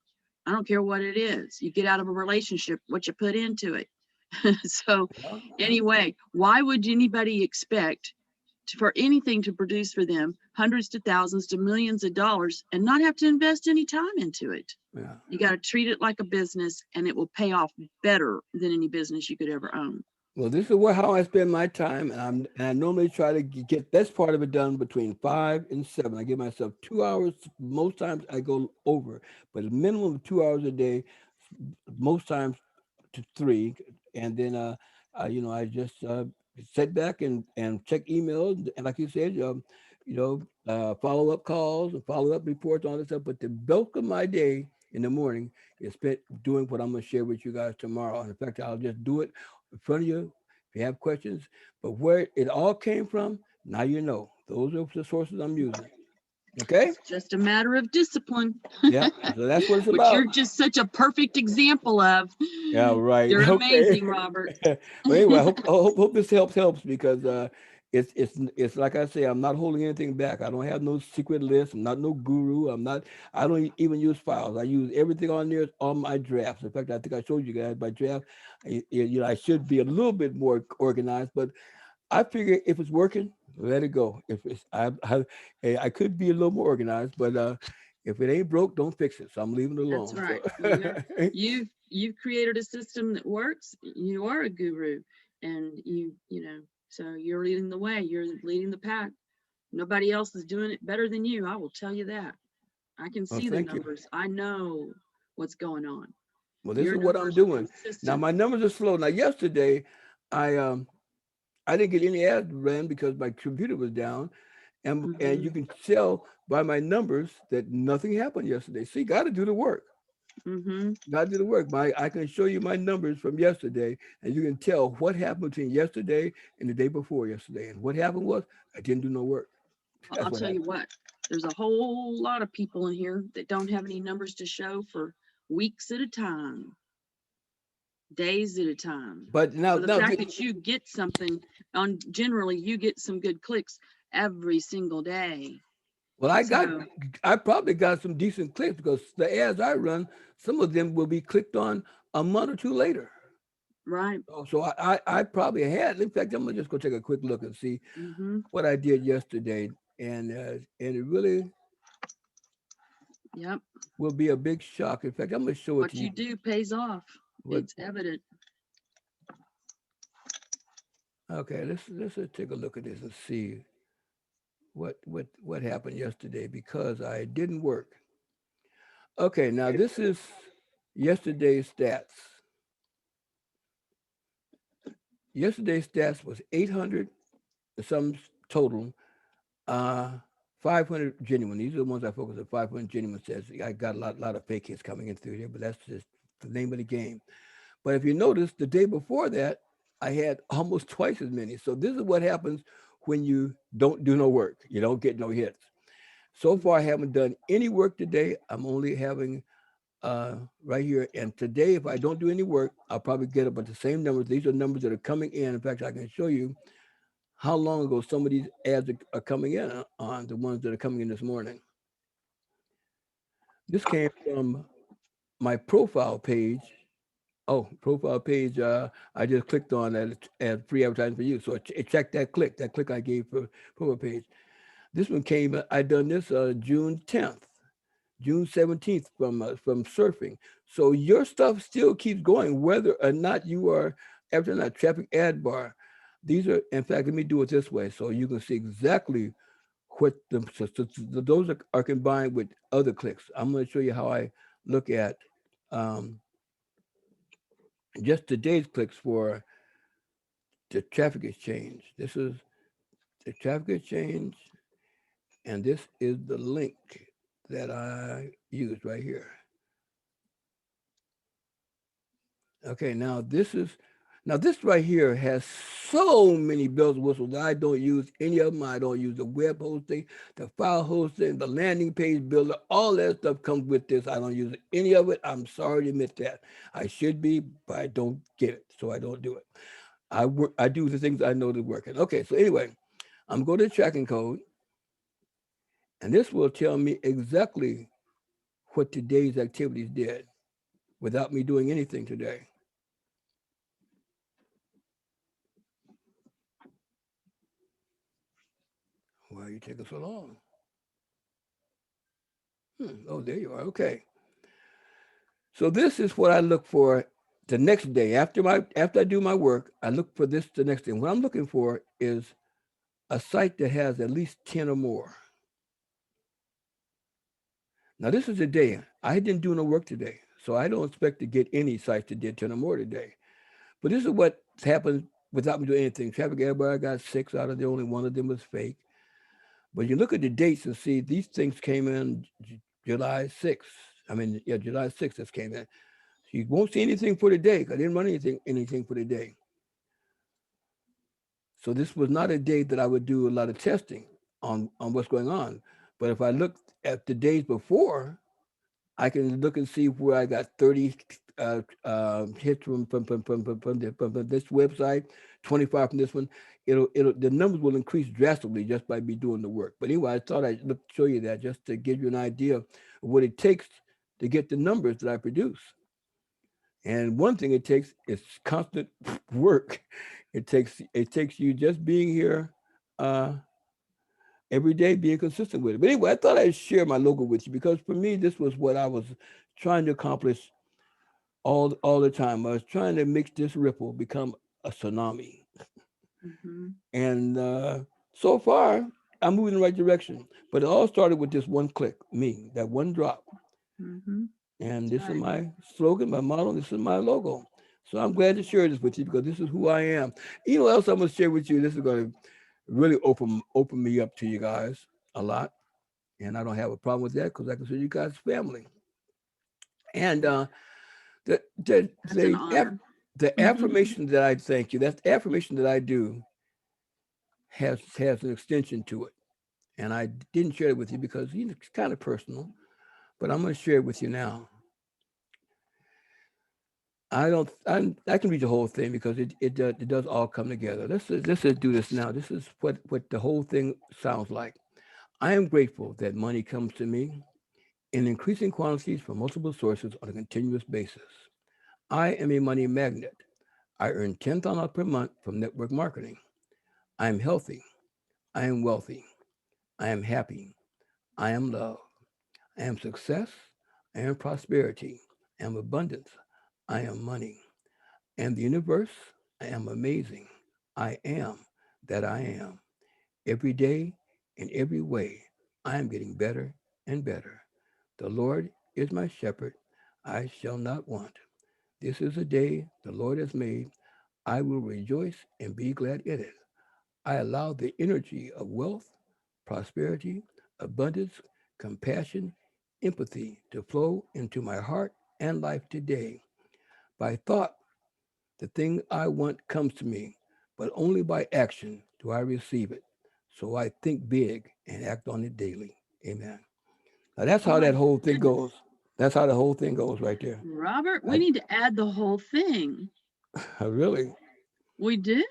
I don't care what it is. You get out of a relationship what you put into it. So Yeah. anyway, why would anybody expect for anything to produce for them hundreds to thousands to millions of dollars and not have to invest any time into it? Yeah. You got to treat it like a business and it will pay off better than any business you could ever own. Well, this is how I spend my time, and I normally try to get this part of it done between 5 and 7. I give myself 2 hours. Most times I go over, but a minimum of 2 hours a day. Most times to three, and then I just sit back and check emails, and like you said, follow up calls and follow up reports, all this stuff. But the bulk of my day in the morning is spent doing what I'm going to share with you guys tomorrow. And in fact, I'll just do it in front of you if you have questions. But where it all came from, now you know. Those are the sources I'm using. Okay? It's just a matter of discipline, Yeah. So that's what it's which about. you're just such a perfect example of. Yeah, right. You're Okay. amazing, Robert. Well, anyway, I hope this helps because it's like I say, I'm not holding anything back. I don't have no secret list. I'm not no guru. I don't even use files. I use everything on there on my drafts. In fact, I think I showed you guys my draft. I should be a little bit more organized, but I figure if it's working, let it go. If it's I could be a little more organized, but if it ain't broke, don't fix it. So I'm leaving it That's alone. So right. You've created a system that works. You are a guru, and so you're leading the way. You're leading the pack. Nobody else is doing it better than you. I will tell you that. I can well, see the thank you. numbers. I know what's going on. Well, this Your is what I'm numbers are doing. Now consistent. my numbers are slow. Now yesterday, I didn't get any ads ran because my computer was down, and you Hmm. can tell by my numbers that nothing happened yesterday. See, got to do the work. Hmm. Got to do the work. I can show you my numbers from yesterday, and you can tell what happened between yesterday and the day before yesterday. And what happened was I didn't do no work. Well, That's I'll what tell you happened. what. There's a whole lot of people in here that don't have any numbers to show for weeks at a time, days at a time. But So the now, fact that you get something on generally you get some good clicks every single day. well, So I probably got some decent clicks because the ads I run, some of them will be clicked on a month or two later. right. So I probably had. In fact, I'm gonna just go take a quick look and see Hmm. what I did yesterday, and it really Yep. will be a big shock. In fact, I'm gonna show it to What you. you do pays off. What? It's evident. Okay, let's take a look at this and see what happened yesterday because I didn't work. Okay, now this is yesterday's stats. Yesterday's stats was 800 some total. Uh, 500 genuine. These are the ones I focus on. 500 genuine stats. I got a lot of fake hits coming in through here, but that's just the name of the game. But if you notice, the day before that, I had almost twice as many. So this is what happens when you don't do no work. You don't get no hits. So far, I haven't done any work today. I'm only having right here. And today, if I don't do any work, I'll probably get up at the same numbers. These are numbers that are coming in. In fact, I can show you how long ago some of these ads are coming in on the ones that are coming in this morning. This came from my profile page. Oh, profile page. I just clicked on that as free advertising for you. So it checked that click I gave for profile page. This one came. I done this June 10th. June 17th from surfing. So your stuff still keeps going, whether or not you are after that traffic ad bar. These are, in fact, let me do it this way so you can see exactly what those are combined with other clicks. I'm going to show you how I look at um, just today's clicks for the traffic exchange. This is the traffic exchange, and this is the link that I used right here. Okay, now this right here has so many bells and whistles. I don't use any of them. I don't use the web hosting, the file hosting, the landing page builder. All that stuff comes with this. I don't use any of it. I'm sorry to admit that. I should be, but I don't get it, so I don't do it. I do the things I know that working. Okay, so anyway, I'm going to tracking code, and this will tell me exactly what today's activities did without me doing anything today. Why are you taking so long? Oh, there you are. Okay. So this is what I look for the next day after I do my work. I look for this the next day. What I'm looking for is a site that has at least 10 or more. Now this is a day I didn't do no work today, so I don't expect to get any sites that did 10 or more today. But this is what happened without me doing anything. Traffic everybody got six out of the only one of them was fake. But you look at the dates and see these things came in July 6th. I mean, yeah, July 6th this came in. You won't see anything for the day. I didn't run anything for the day. So this was not a day that I would do a lot of testing on what's going on. But if I look at the days before, I can look and see where I got 30 hits from this website, 25 from this one. It'll the numbers will increase drastically just by me doing the work. But anyway, I thought I'd show you that just to give you an idea of what it takes to get the numbers that I produce. And one thing it takes is constant work. It takes you just being here uh, every day, being consistent with it. But anyway, I thought I'd share my logo with you because for me, this was what I was trying to accomplish all the time. I was trying to make this ripple become a tsunami, Mm-hmm. and so far I'm moving in the right direction. But it all started with this one click, me, that one drop. Mm-hmm. And That's this is right. my slogan, my motto. This is my logo. So I'm glad to share this with you because this is who I am. You know what else I'm going to share with you? This is going to really open me up to you guys a lot, and I don't have a problem with that because I consider you guys family. And Well, the the that's an the aff- honor. the affirmation that I thank you, that affirmation that I do has an extension to it, and I didn't share it with you because it's kind of personal, but I'm going to share it with you now. I don't. I can read the whole thing because it does all come together. Let's just do this now. This is what the whole thing sounds like. I am grateful that money comes to me in increasing quantities from multiple sources on a continuous basis. I am a money magnet. I earn $10,000 per month from network marketing. I am healthy. I am wealthy. I am happy. I am love. I am success. I am prosperity. I am abundance. I am money. And the universe, I am amazing. I am that I am. Every day, in every way, I am getting better and better. The Lord is my shepherd. I shall not want. This is a day the Lord has made. I will rejoice and be glad in it. I allow the energy of wealth, prosperity, abundance, compassion, empathy to flow into my heart and life today. By thought, the thing I want comes to me, but only by action do I receive it. So I think big and act on it daily. Amen. Now that's Oh how my that whole thing goodness. goes. That's how the whole thing goes right there. Robert, we I need to add the whole thing. really. We do.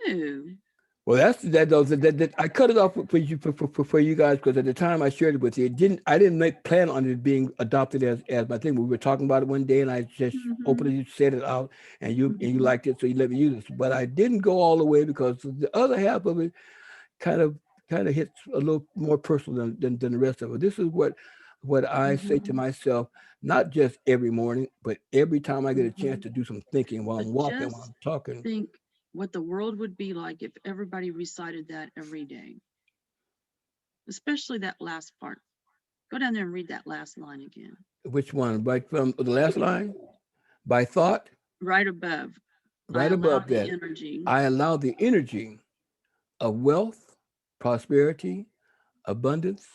Well, that's that. Those that I cut it off for you for you guys because at the time I shared it with you, I didn't make plan on it being adopted as my thing. We were talking about it one day, and I just Mm-hmm. openly said it out, and you Mm-hmm. liked it, so you let me use it. But I didn't go all the way because the other half of it kind of kind of hits a little more personal than the rest of it. This is what I say to Mm-hmm. myself, not just every morning, but every time I get a chance Mm-hmm. to do some thinking while But I'm walking, while just I'm talking. think what the world would be like if everybody recited that every day, especially that last part. Go down there and read that last line again. Which one? Right from the last line? By thought, Right above, I right allow above the that, energy. I allow the energy of wealth, prosperity, abundance,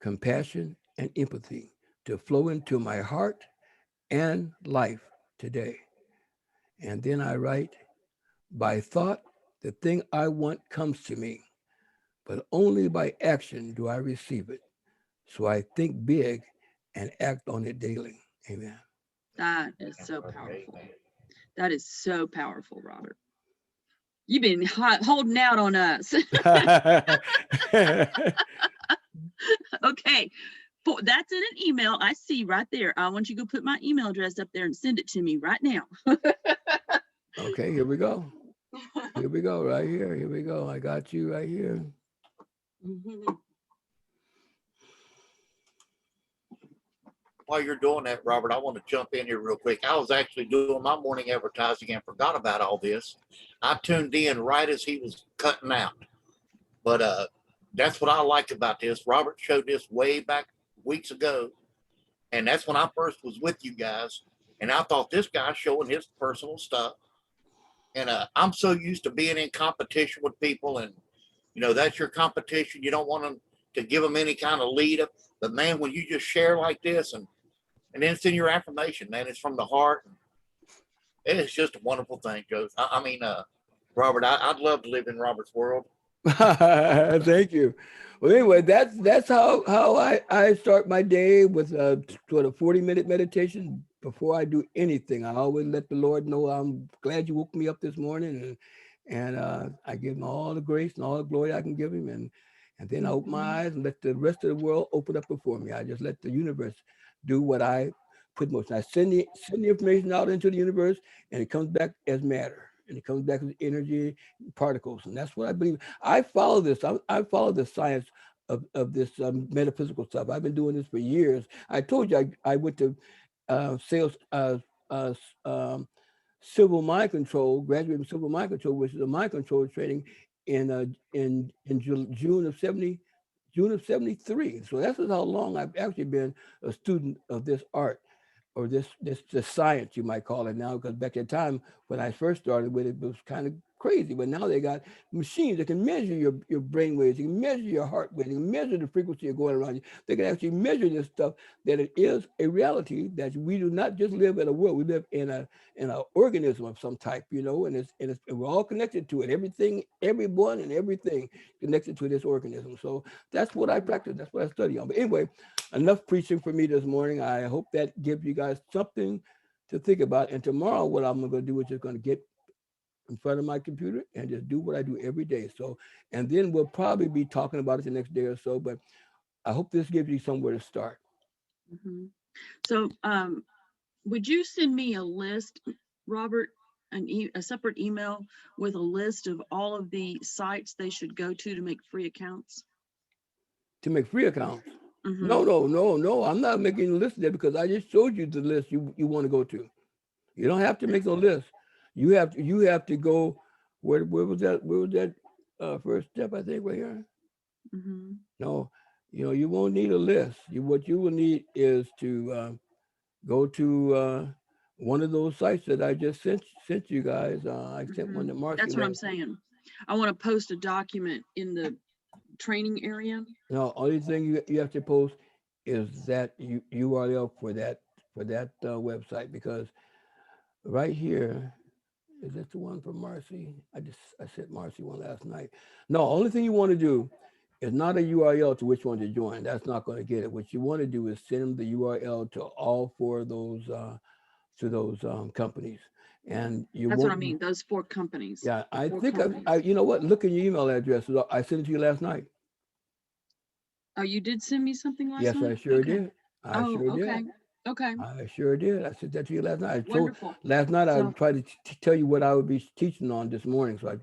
compassion, and empathy to flow into my heart and life today. And then I write, by thought, the thing I want comes to me, but only by action do I receive it. So I think big and act on it daily. Amen. That is so powerful. That is so powerful, Robert. You've been holding out on us. Okay. That's in an email I see right there. I want you to go put my email address up there and send it to me right now. Okay, here we go. Here we go, right here. Here we go. I got you right here. Mhm. While you're doing that, Robert, I want to jump in here real quick. I was actually doing my morning advertising and forgot about all this. I tuned in right as he was cutting out. But that's what I like about this. Robert showed this way back weeks ago, and that's when I first was with you guys. And I thought this guy's showing his personal stuff. And I'm so used to being in competition with people, and that's your competition. You don't want them to give them any kind of lead up. But man, when you just share like this, and then it's in your affirmation, man, it's from the heart. It's just a wonderful thing, Joe. I mean, Robert, I'd love to live in Robert's world. Thank you. Well, anyway, that's how I start my day with a sort of 40-minute meditation before I do anything. I always let the Lord know I'm glad you woke me up this morning, and I give him all the grace and all the glory I can give him, and then I open my Mhm. eyes and let the rest of the world open up before me. I just let the universe do what I put in motion. I send the information out into the universe, and it comes back as matter, and it comes back as energy particles, and that's what I believe. I follow this. I follow the science of this metaphysical stuff. I've been doing this for years. I told you I went to sales uh, um, civil mind control, graduate in civil mind control, which is a mind control training in June of 73. So that's how long I've actually been a student of this art or this science you might call it now, because back at the time when I first started with it, it was kind of crazy. But now they got machines that can measure your brain waves, they can measure your heart rate, they can measure the frequency of going around you. They can actually measure this stuff, that it is a reality that we do not just live in a world, we live in an organism of some type, and we're all connected to it. Everything, everyone and everything connected to this organism. So that's what I practice, that's what I study on. But anyway, enough preaching for me this morning. I hope that gives you guys something to think about. And tomorrow, what I'm going to do is just going to get in front of my computer and just do what I do every day. So, and then we'll probably be talking about it the next day or so. But I hope this gives you somewhere to start. Mhm. So, would you send me a list, Robert, a separate email with a list of all of the sites they should go to make free accounts? To make free accounts. Mm-hmm. No, no, no, no. I'm not making a list there because I just showed you the list you want to go to. You don't have to make no list. You have to go. Where was that? Where was that first step? I think right here. Mm-hmm. No, you won't need a list. What you will need is to go to one of those sites that I just sent you guys. I sent Mm-hmm. one to Marcy That's what I'm last. saying. I want to post a document in the training area. No, only thing you have to post is that URL for that website, because right here is that the one for Marcy. I sent Marcy one last night. No, only thing you want to do It's not a URL to which one to join. That's not going to get it. What you want to do is send them the URL to all four of those companies, and you That's what I won't. mean. Those 4 companies, Yeah, the I 4 think I. companies. You know what? Look at your email address. I sent it to you last night. Oh, you did send me something last Yes, I night? sure Okay. did. I Oh, sure did. okay. Okay. I sure did. I sent that to you last night. So Wonderful. last night I So, tried to tell you what I would be teaching on this morning. So I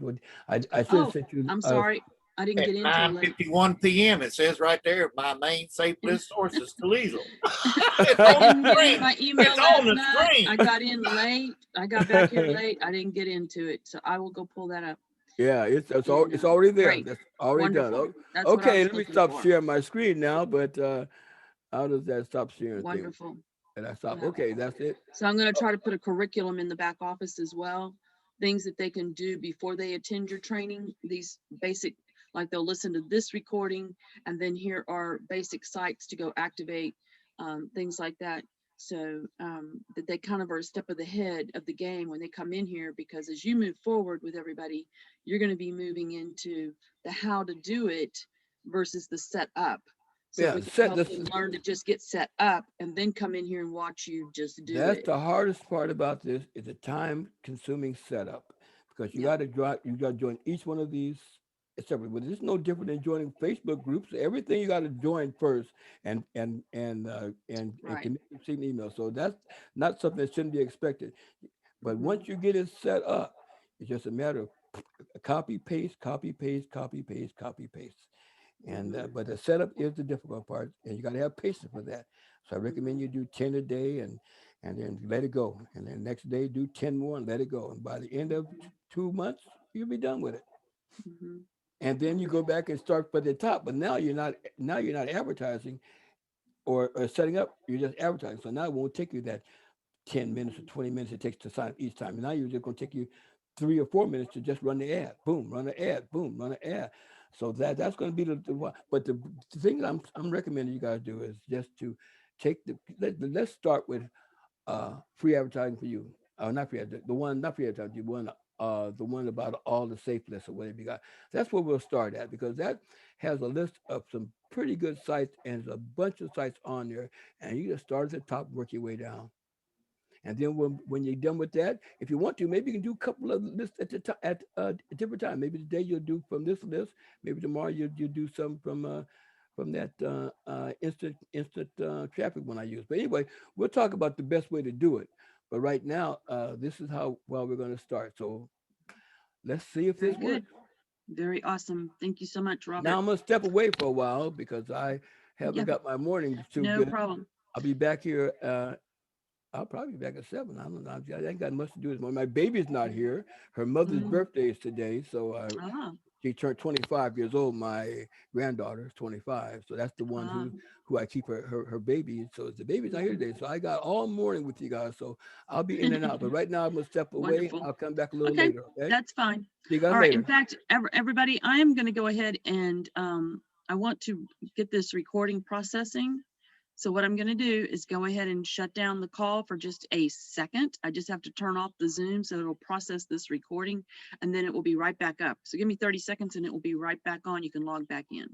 should have oh, sent you. I'm sorry. I didn't At get in till late. 9:51 p.m., it says right there, my main safe list source is Toledo. It's I on the didn't get in screen. my email It's on last the night. screen. I got in late. I got back here late. I didn't get into it. So I will go pull that up. Yeah, And it's already there. great. That's already done. Wonderful. That's what I Okay, was let me looking stop for. sharing my screen now. But how does that stop sharing thing? Wonderful. And I stop. Yeah. Okay, that's it. So I'm going to try to put a curriculum in the back office as well. Things that they can do before they attend your training. These basic, like they'll listen to this recording, and then here are basic sites to go activate, things like that. So that they kind of are a step of the head of the game when they come in here, because as you move forward with everybody, you're going to be moving into the how to do it versus the set up. So Yeah, we can set help this. them learn to just get set up and then come in here and watch you just do That's it. the hardest part about this is the time-consuming setup because Yeah, you got to join each one of these separately. But it's no different than joining Facebook groups. Everything you got to join first and right. commit to receiving email. So that's not something that shouldn't be expected. But Hmm. once you get it set up, it's just a matter of copy paste, copy paste, copy paste, copy paste. And Hmm. but the setup is the difficult part, and you got to have patience for that. So I Hmm. recommend you do 10 a day, and then let it go, and then next day do 10 more and let it go. And by the end of 2 months, you'll be done with it. Hmm. And then you go Wonderful. back and start from the top. But now you're not advertising or setting up. You're just advertising. So now it won't take you that 10 minutes or Hmm. 20 minutes it takes to sign up each time. Now you're just going to take you 3 or 4 minutes to just run the ad. Boom, run the ad. Boom, run the ad. So that's going to be but the thing that I'm recommending you guys do is just to take let's start with free advertising for you. Not free advertising, the one not free advertising, the one about all the safe lists or whatever you got. That's where we'll start at because that has a list of some pretty good sites and there's a bunch of sites on there, and you just start at the top, work your way down. And then when you're done with that, if you want to, maybe you can do a couple of lists at the at a different time. Maybe today you'll do from this list. Maybe tomorrow you'll do some from that instant traffic one I use. But anyway, we'll talk about the best way to do it. But right now, this is how well we're going to start. So let's see if Very this good. works. Very awesome. Thank you so much, Now Robert. I'm gonna step away for a while because I haven't Yep. got my mornings too No good. problem. I'll be back here. I'll probably be back at 7. I don't know. I ain't got much to do this morning. My baby's not here. Her mother's Hmm. birthday is today, so Ah, she turned 25 years old. My granddaughter is 25, so that's the one ah. who I keep her baby. So the baby's not here Hmm. today, so I got all morning with you guys. So I'll be in and out. But right now I'm gonna step away. Wonderful. I'll come back a little Okay, later. Okay. that's fine. See you guys All right. In later. fact, everybody, I am going to go ahead and I want to get this recording processing. So what I'm going to do is go ahead and shut down the call for just a second. I just have to turn off the Zoom so it'll process this recording, and then it will be right back up. So give me 30 seconds and it will be right back on. You can log back in.